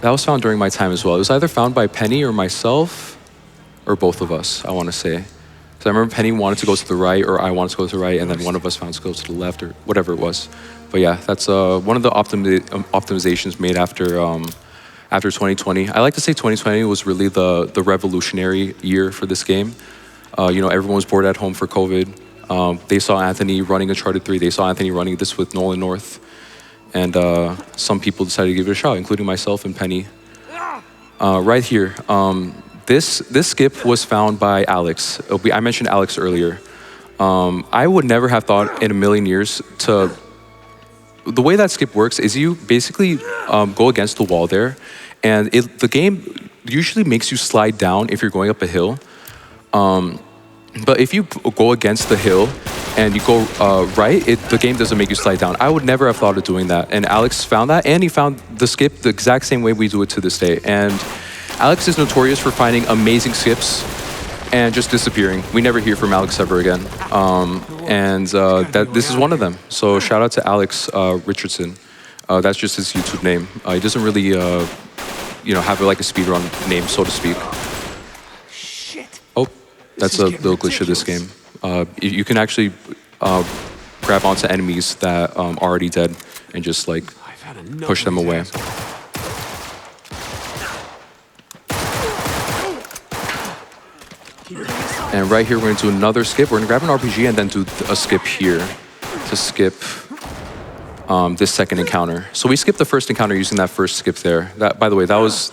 That was found during my time as well. It was either found by Penny or myself, or both of us, I want to say. So I remember Penny wanted to go to the right, or I wanted to go to the right, and then one of us found to go to the left, or whatever it was. But yeah, that's one of the optimizations made after 2020. I like to say 2020 was really the revolutionary year for this game. You know, everyone was bored at home for COVID. They saw Anthony running Uncharted 3. They saw Anthony running this with Nolan North. And some people decided to give it a shot, including myself and Penny. Right here, this skip was found by Alex. I mentioned Alex earlier. I would never have thought in a million years to... The way that skip works is you basically go against the wall there, and the game usually makes you slide down if you're going up a hill. But if you go against the hill and you go right, the game doesn't make you slide down. I would never have thought of doing that. And Alex found that, and he found the skip the exact same way we do it to this day. And Alex is notorious for finding amazing skips and just disappearing. We never hear from Alex ever again. This is one of them. So shout out to Alex Richardson. That's just his YouTube name. He doesn't really, have like a speedrun name, so to speak. Oh, that's a little glitch of this game. You can actually grab onto enemies that are already dead and just like push them away. And right here, we're gonna do another skip. We're gonna grab an RPG and then do a skip here to skip this second encounter. So we skipped the first encounter using that first skip there. That, by the way, that was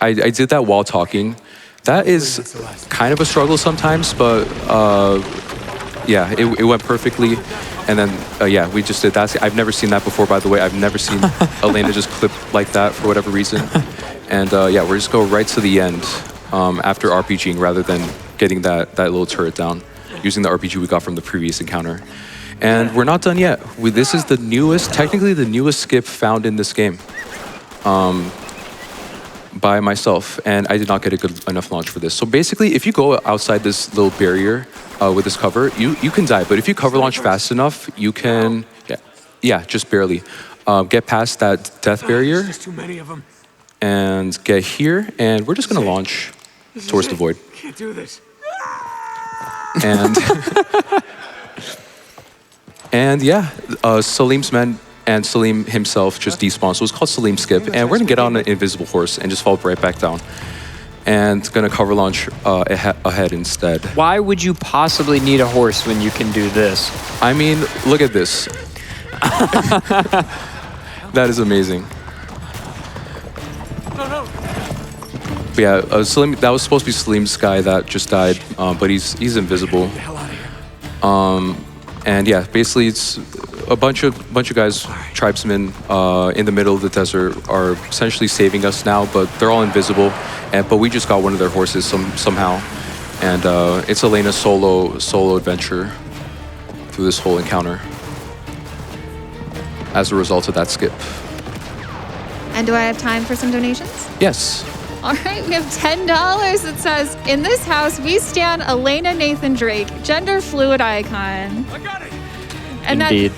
I did that while talking. That is kind of a struggle sometimes, but yeah, it went perfectly. And then, yeah, we just did that. I've never seen that before, by the way. I've never seen Elena just clip like that for whatever reason. And yeah, we're just go right to the end after RPGing rather than getting that little turret down using the RPG we got from the previous encounter. And we're not done yet. This is the newest, technically the newest skip found in this game. By myself, and I did not get a good enough launch for this. So basically, if you go outside this little barrier with this cover, you can die. But if you cover launch fast enough, you can, yeah, just barely get past that death barrier. There's too many of them. and get here, and we're just gonna launch towards the void. Can't do this. And and yeah, Salim's men and Salim himself just despawned. So it's called Salim Skip, and we're gonna get on an invisible horse and just fall right back down, and gonna cover launch ahead instead. Why would you possibly need a horse when you can do this? I mean, look at this. That is amazing. But yeah, Salim, that was supposed to be Salim's guy that just died, but he's invisible. And yeah, basically it's a bunch of guys, tribesmen in the middle of the desert are essentially saving us now, but they're all invisible. But we just got one of their horses somehow, and it's Elena's solo adventure through this whole encounter as a result of that skip. And do I have time for some donations? Yes. All right, we have $10 that says, in this house, we stand Elena Nathan Drake, gender fluid icon. I got it. And Indeed.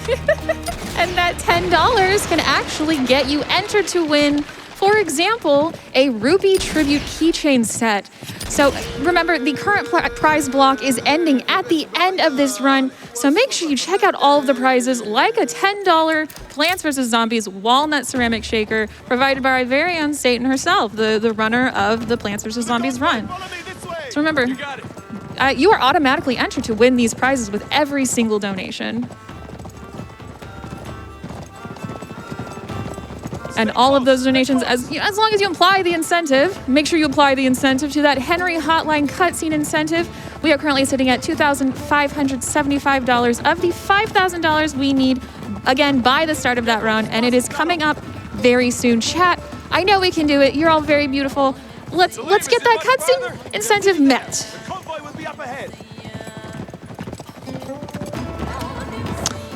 and that $10 can actually get you entered to win, for example, a Rupee Tribute keychain set. So remember, the current prize block is ending at the end of this run, so make sure you check out all of the prizes, like a $10 Plants vs. Zombies walnut ceramic shaker, provided by our very own Satan herself, the runner of the Plants vs. Zombies run. So remember, you are automatically entered to win these prizes with every single donation. And all of those donations, as long as you apply the incentive, make sure you apply the incentive to that Henry Hotline cutscene incentive. We are currently sitting at $2,575 of the $5,000 we need, again, by the start of that run, and it is coming up very soon. Chat, I know we can do it. You're all very beautiful. Let's get that cutscene incentive met.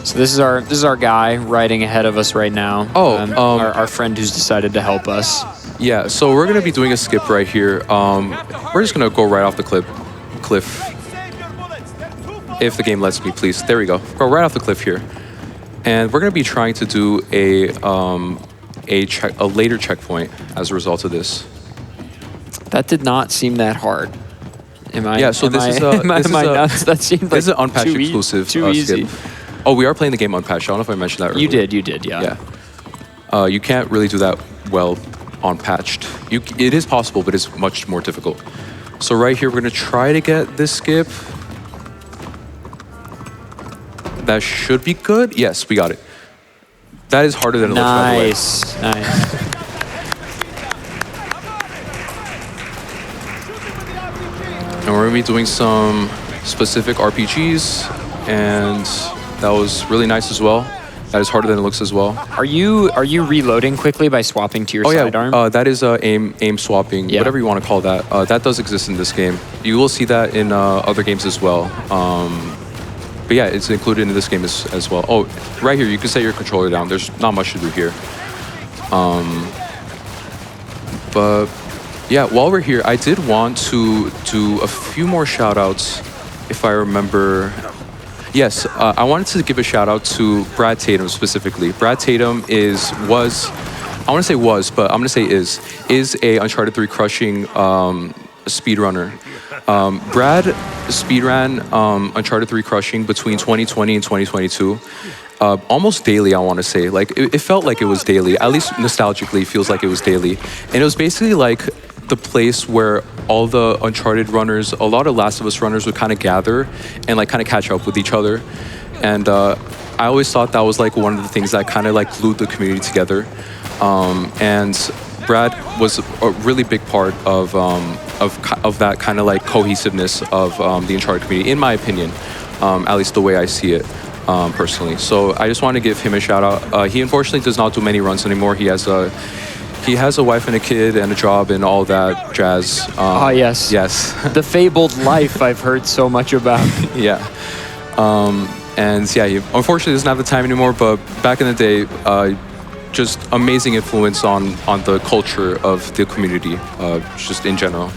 So this is our guy riding ahead of us right now. Our friend who's decided to help us. Yeah, so we're gonna be doing a skip right here. We're just gonna go right off the cliff. If the game lets me, please. There we go. Go right off the cliff here. And we're gonna be trying to do a later checkpoint as a result of this. That did not seem that hard. Am I? Yeah, so am this I, is am I nuts? That seemed like this is an unpatched exclusive too easy. skip. Oh, we are playing the game unpatched. I don't know if I mentioned that earlier. You did, yeah. Yeah. You can't really do that well unpatched. It is possible, but it's much more difficult. So right here, we're gonna try to get this skip. That should be good. Yes, we got it. That is harder than it looks, by the way. Nice. And we're gonna be doing some specific RPGs, and that was really nice as well. That is harder than it looks as well. Are you reloading quickly by swapping to your sidearm? That is aim swapping, Yeah. whatever you want to call that. That does exist in this game. You will see that in other games as well. But yeah, it's included in this game as well. Oh, right here, you can set your controller down. There's not much to do here. But yeah, while we're here, I did want to do a few more shout outs, if I remember. Yes, I wanted to give a shout out to Brad Tatum specifically. Brad Tatum I want to say was, but I'm going to say is a Uncharted 3 crushing speedrunner. Brad speedran Uncharted 3 crushing between 2020 and 2022. Almost daily, I want to say. Like, it felt like it was daily. At least nostalgically, it feels like it was daily. And it was basically like the place where all the Uncharted runners, a lot of Last of Us runners would kind of gather and like kind of catch up with each other. And I always thought that was like one of the things that kind of like glued the community together. And Brad was a really big part of that kind of like cohesiveness of the Uncharted community, in my opinion, at least the way I see it personally. So I just want to give him a shout out. He unfortunately does not do many runs anymore. He has a wife and a kid and a job and all that jazz. Yes. Yes. The fabled life I've heard so much about. Yeah. And yeah, he unfortunately doesn't have the time anymore, but back in the day, just amazing influence on the culture of the community, just in general.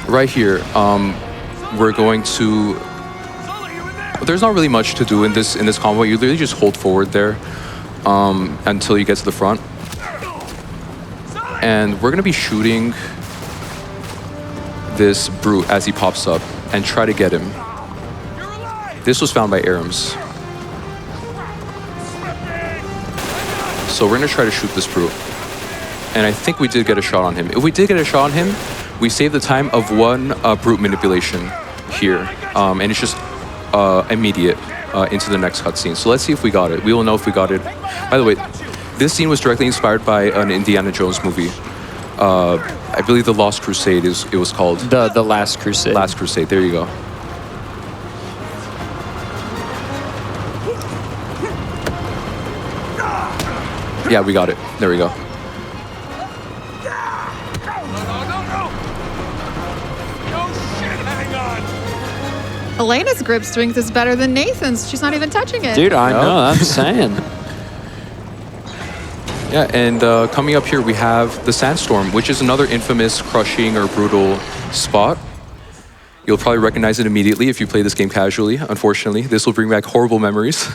Right here, we're going to. There's not really much to do in this combo. You literally just hold forward there until you get to the front. And we're gonna be shooting this brute as he pops up and try to get him. This was found by Arams. So we're gonna try to shoot this brute. And I think we did get a shot on him. If we did get a shot on him, we saved the time of one brute manipulation here. And it's just immediate into the next cutscene. So let's see if we got it. We will know if we got it. By the way, this scene was directly inspired by an Indiana Jones movie. I believe The Lost Crusade it was called. The Last Crusade. Last Crusade, there you go. Yeah, we got it. There we go. Elena's grip strength is better than Nathan's. She's not even touching it. Dude, I know, I'm saying. Yeah, and coming up here we have the Sandstorm, which is another infamous crushing or brutal spot. You'll probably recognize it immediately if you play this game casually, unfortunately. This will bring back horrible memories.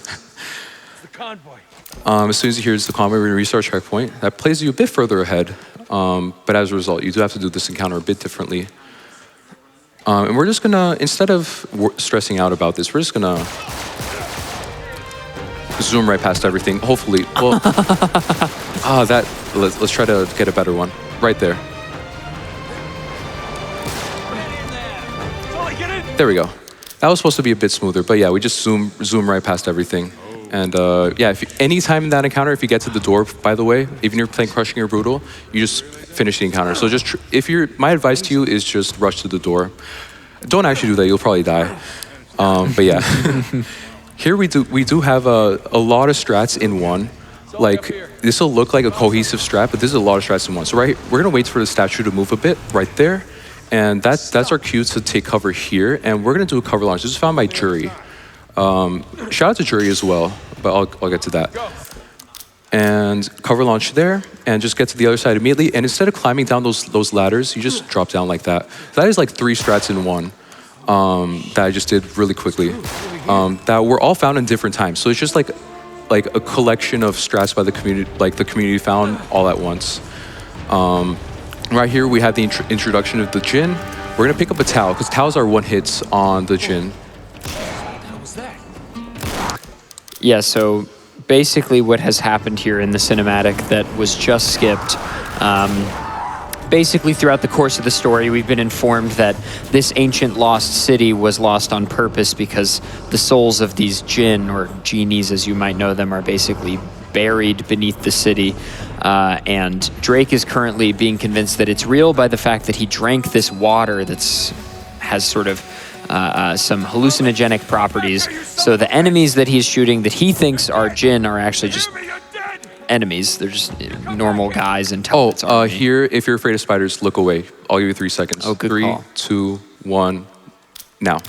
The convoy. As soon as you hear it's the convoy, we're going to restart checkpoint. That plays you a bit further ahead, but as a result, you do have to do this encounter a bit differently. And we're just gonna, instead of stressing out about this, we're just gonna zoom right past everything. Hopefully, well, let's try to get a better one. Right there. There we go. That was supposed to be a bit smoother, but yeah, we just zoom right past everything. And yeah, anytime in that encounter, if you get to the door, by the way, even if you're playing Crushing or Brutal, you just finish the encounter. So just, my advice to you is just rush to the door. Don't actually do that, you'll probably die. But yeah, here we do have a lot of strats in one. Like, this will look like a cohesive strat, but this is a lot of strats in one. So we're gonna wait for the statue to move a bit right there. And that's our cue to take cover here. And we're gonna do a cover launch. This is found by Jury. Shout out to Jury as well, but I'll get to that. And cover launch there, and just get to the other side immediately. And instead of climbing down those ladders, you just drop down like that. So that is like 3 strats in one that I just did really quickly. That were all found in different times. So it's just like a collection of strats by the community, like the community found all at once. Right here we have the introduction of the Jinn. We're gonna pick up a Tau, because Taus are one hits on the Jinn. Yeah, so basically what has happened here in the cinematic that was just skipped, basically throughout the course of the story, we've been informed that this ancient lost city was lost on purpose because the souls of these Jinn, or genies as you might know them, are basically buried beneath the city. And Drake is currently being convinced that it's real by the fact that he drank this water has sort of some hallucinogenic properties. So the enemies that he's shooting that he thinks are Jinn are actually just enemies. They're just normal guys in Talbot's army. Here, if you're afraid of spiders, look away. I'll give you 3 seconds. Oh, good 3, call. 2, 1, now.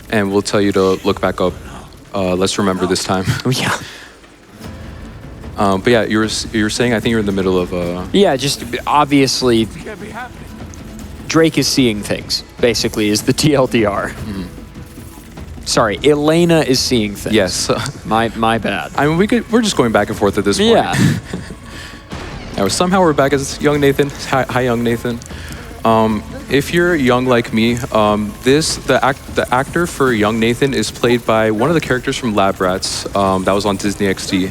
And we'll tell you to look back up. Let's remember this time. Oh, yeah. But yeah, you were saying, I think you're in the middle of... Yeah, just obviously... Drake is seeing things, basically, is the TLDR. Mm-hmm. Sorry, Elena is seeing things. Yes. My bad. I mean, we're just going back and forth at this point. Yeah. Now, somehow we're back as young Nathan. Hi, young Nathan. If you're young like me, the actor for young Nathan is played by one of the characters from Lab Rats that was on Disney XD,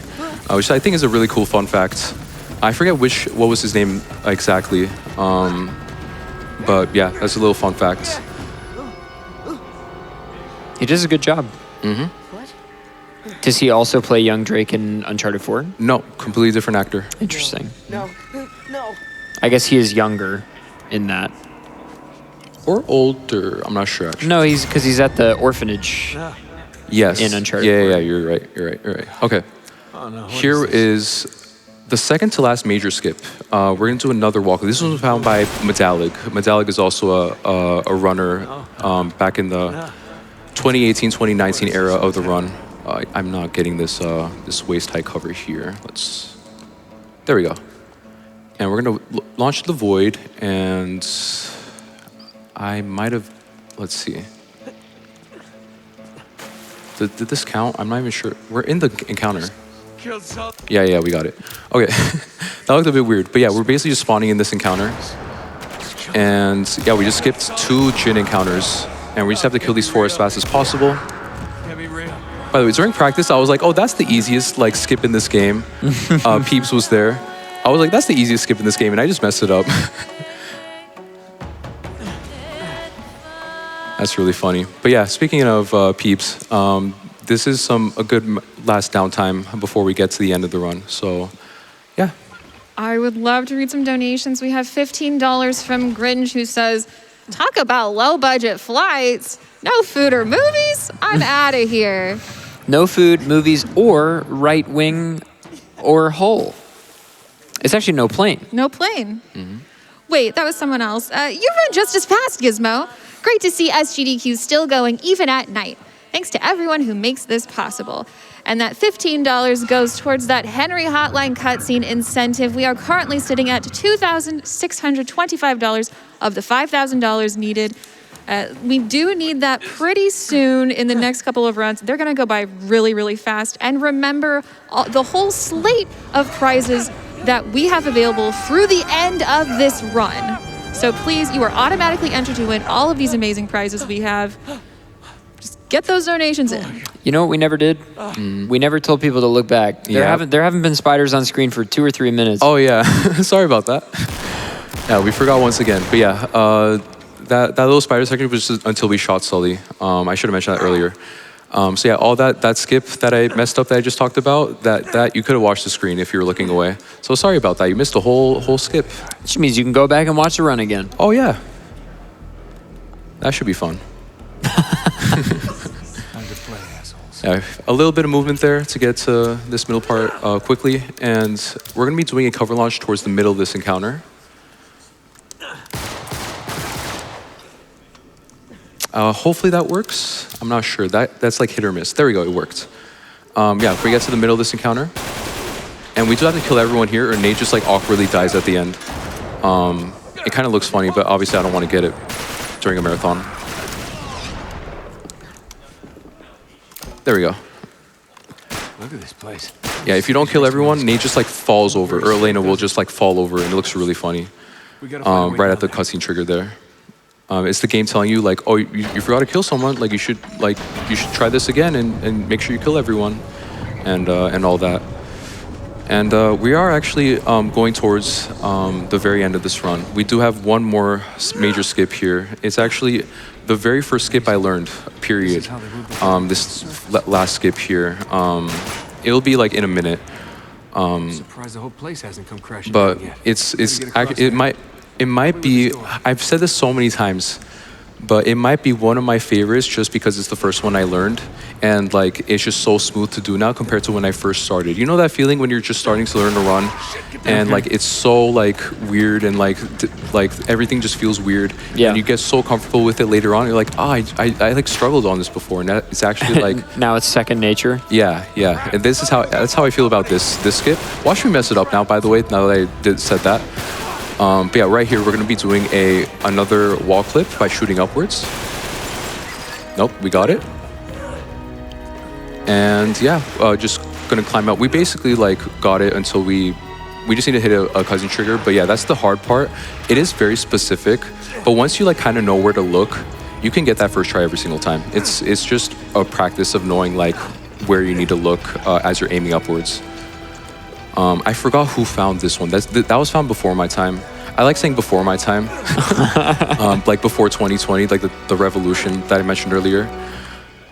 which I think is a really cool fun fact. I forget what was his name exactly. But yeah, that's a little fun fact. He does a good job. Mm-hmm. Does he also play young Drake in Uncharted 4? No, completely different actor. Interesting. No. I guess he is younger in that. Or older, I'm not sure actually. No, because he's at the orphanage. Yes. In Uncharted 4. Yeah, you're right. Okay. Oh, no, Here is the second to last major skip. We're going to do another walk. This was found by Medalig. Medalig is also a runner back in the 2018-2019 era of the run. I'm not getting this waist height cover here. There we go. And we're going to launch the void, and I might have, let's see. Did this count? I'm not even sure. We're in the encounter. killed Sully. Yeah, we got it. Okay, that looked a bit weird. But yeah, we're basically just spawning in this encounter. And yeah, we just skipped 2 Jin encounters. And we just have to kill these 4 as fast as possible. Can't be real. By the way, during practice, I was like, oh, that's the easiest like skip in this game. Peeps was there. I was like, that's the easiest skip in this game, and I just messed it up. That's really funny. But yeah, speaking of Peeps, this is a good last downtime before we get to the end of the run. So yeah. I would love to read some donations. We have $15 from Grinch, who says, talk about low budget flights. No food or movies? I'm out of here. No food, movies, or right wing or hull. It's actually no plane. No plane. Wait, that was someone else. You run just as fast, Gizmo. Great to see SGDQ still going even at night. Thanks to everyone who makes this possible. And that $15 goes towards that Henry Hotline cutscene incentive. We are currently sitting at $2,625 of the $5,000 needed. We do need that pretty soon in the next couple of runs. They're going to go by really, really fast. And remember the whole slate of prizes that we have available through the end of this run. So please, you are automatically entered to win all of these amazing prizes we have. Just get those donations in. You know what we never did? We never told people to look back. There haven't been spiders on screen for 2 or 3 minutes. Oh yeah, sorry about that. Yeah, we forgot once again. But yeah, that little spider section was just until we shot Sully. I should have mentioned that earlier. So yeah, all that skip that I messed up that I just talked about, that you could have watched the screen if you were looking away. So sorry about that. You missed the whole skip. Which means you can go back and watch the run again. Oh yeah, that should be fun. Yeah, a little bit of movement there to get to this middle part quickly, and we're gonna be doing a cover launch towards the middle of this encounter. Hopefully that works. I'm not sure. That's like hit or miss. There we go, it worked. Yeah, if we get to the middle of this encounter, and we do have to kill everyone here, or Nate just like awkwardly dies at the end. It kind of looks funny, but obviously I don't want to get it during a marathon. There we go. Look at this place. Yeah, if you don't kill everyone, Nate just like falls over, or Elena will just like fall over, and it looks really funny. Right at the cutscene trigger there. It's the game telling you like, oh, you forgot to kill someone. Like you should try this again and make sure you kill everyone, and all that. And we are actually going towards the very end of this run. We do have one more major skip here. It's actually the very first skip I learned, period. This last skip here. It'll be like in a minute. Surprised the whole place hasn't come crashing But down yet. it might be, I've said this so many times, but it might be one of my favorites just because it's the first one I learned, and like it's just so smooth to do now compared to when I first started. You know that feeling when you're just starting to learn to run, and like it's so like weird, and like everything just feels weird. Yeah. And you get so comfortable with it later on. You're like, oh, I like struggled on this before, and it's actually like Now it's second nature. yeah. And that's how I feel about this skip. Watch me mess it up now. By the way, now that I said that. But yeah, right here we're gonna be doing another wall clip by shooting upwards. Nope, we got it. And yeah, just gonna climb out. We basically like got it until we just need to hit a cousin trigger. But yeah, that's the hard part. It is very specific, but once you like kind of know where to look, you can get that first try every single time. It's just a practice of knowing like where you need to look as you're aiming upwards. I forgot who found this one. That was found before my time. I like saying before my time, like before 2020, like the revolution that I mentioned earlier.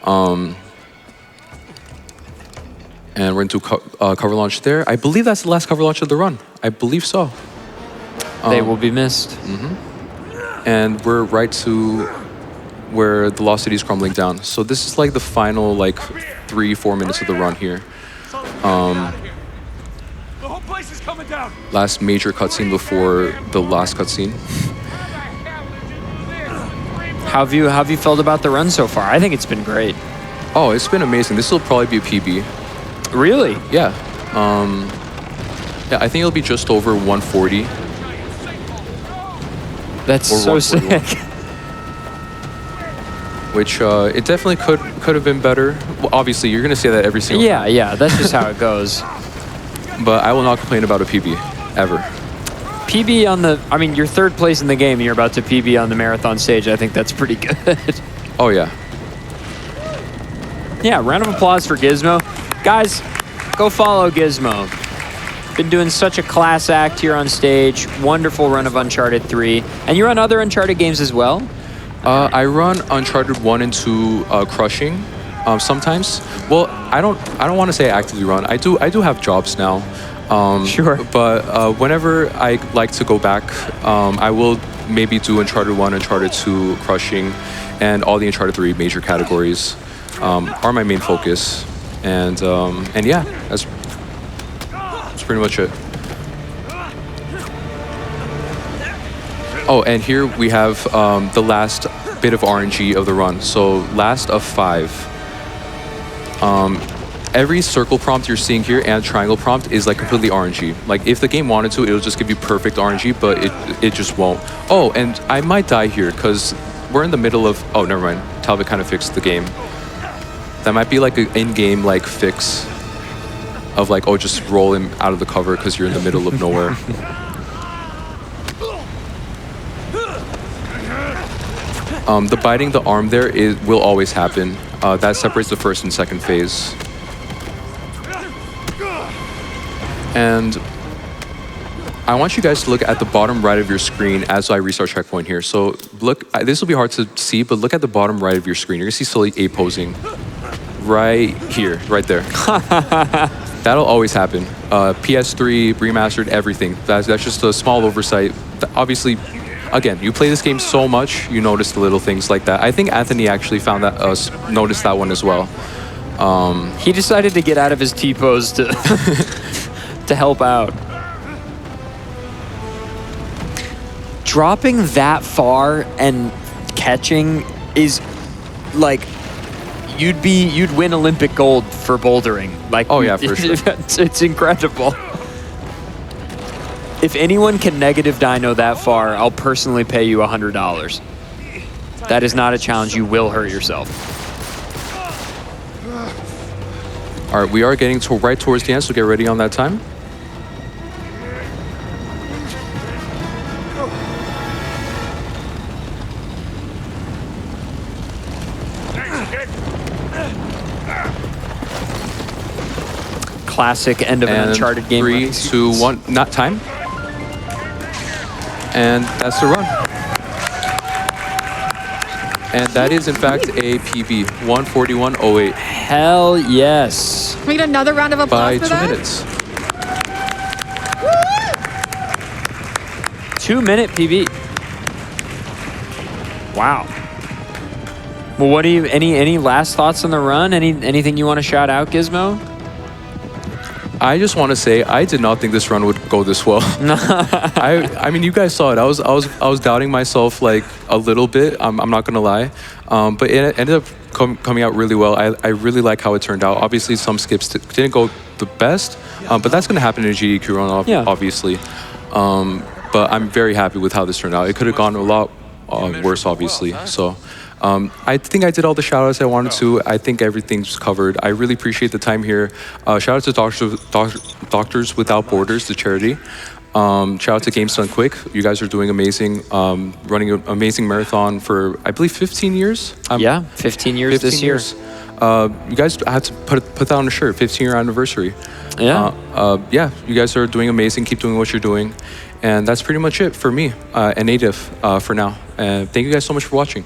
And we're into cover launch there. I believe that's the last cover launch of the run. I believe so. They will be missed. And we're right to where the Lost City is crumbling down. So this is like the final like 3-4 minutes of the run here. The whole place is coming down. Last major cutscene before the last cutscene. How have you felt about the run so far? I think it's been great. Oh, it's been amazing. This will probably be a PB. Really? Yeah. Yeah, I think it'll be just over 140. That's Or so 141. sick. Which it definitely could have been better. Well, obviously, you're gonna say that every single time. Yeah, that's just how it goes. but I will not complain about a PB ever. PB on the, I mean, you're third place in the game and you're about to PB on the marathon stage. I think that's pretty good. Oh yeah. Yeah, round of applause for Gizmo. Guys, go follow Gizmo. Been doing such a class act here on stage. Wonderful run of Uncharted 3. And you run other Uncharted games as well? I run Uncharted 1 and 2 crushing sometimes. Well, I don't want to say I actively run. I do have jobs now. Sure. But whenever I like to go back, I will maybe do Uncharted 1, Uncharted 2 crushing, and all the Uncharted 3 major categories are my main focus. And yeah, that's pretty much it. Oh, and here we have the last bit of RNG of the run. So last of 5. Every circle prompt you're seeing here and triangle prompt is like completely RNG. Like if the game wanted to, it'll just give you perfect RNG, but it just won't. Oh, and I might die here because we're in the middle of, oh, never mind. Talbot kind of fixed the game. That might be like an in-game like fix of like, oh, just roll him out of the cover because you're in the middle of nowhere. The biting the arm there will always happen. That separates the first and second phase. And I want you guys to look at the bottom right of your screen as I restart checkpoint here. So look, this will be hard to see, but look at the bottom right of your screen. You're gonna see Sully A posing right here, right there. That'll always happen. PS3, remastered, everything. That's just a small oversight. Obviously, again, you play this game so much, you notice the little things like that. I think Anthony actually found that, noticed that one as well. He decided to get out of his T-pose to, to help out. Dropping that far and catching is like, you'd win Olympic gold for bouldering. Like, oh yeah, for sure. It's incredible. If anyone can negative dyno that far, I'll personally pay you $100. That is not a challenge. You will hurt yourself. All right, we are getting right towards the end, so get ready on that time. Classic end of an Uncharted game. 3, 2, 1, not time. And that's the run. And that is, in fact, a PB, 1:41.08. Hell yes. Can we get another round of applause by for 2 that? minutes. 2-minute PB. Wow. Well, what do you, any last thoughts on the run? Anything you want to shout out, Gizmo? I just want to say I did not think this run would go this well. I mean, you guys saw it. I was doubting myself like a little bit. I'm not gonna lie, but it ended up coming out really well. I really like how it turned out. Obviously, some skips didn't go the best, but that's gonna happen in a GDQ run, obviously. But I'm very happy with how this turned out. It could have gone a lot worse, obviously. So. I think I did all the shout-outs I wanted to. I think everything's covered. I really appreciate the time here. Shout-out to Doctors Without Borders, the charity. Shout-out to Games Done Quick. You guys are doing amazing, running an amazing marathon for, I believe, 15 years? Yeah, 15 years this year. You guys had to put that on a shirt, 15-year anniversary. Yeah. Yeah, you guys are doing amazing. Keep doing what you're doing. And that's pretty much it for me and adef for now. And thank you guys so much for watching.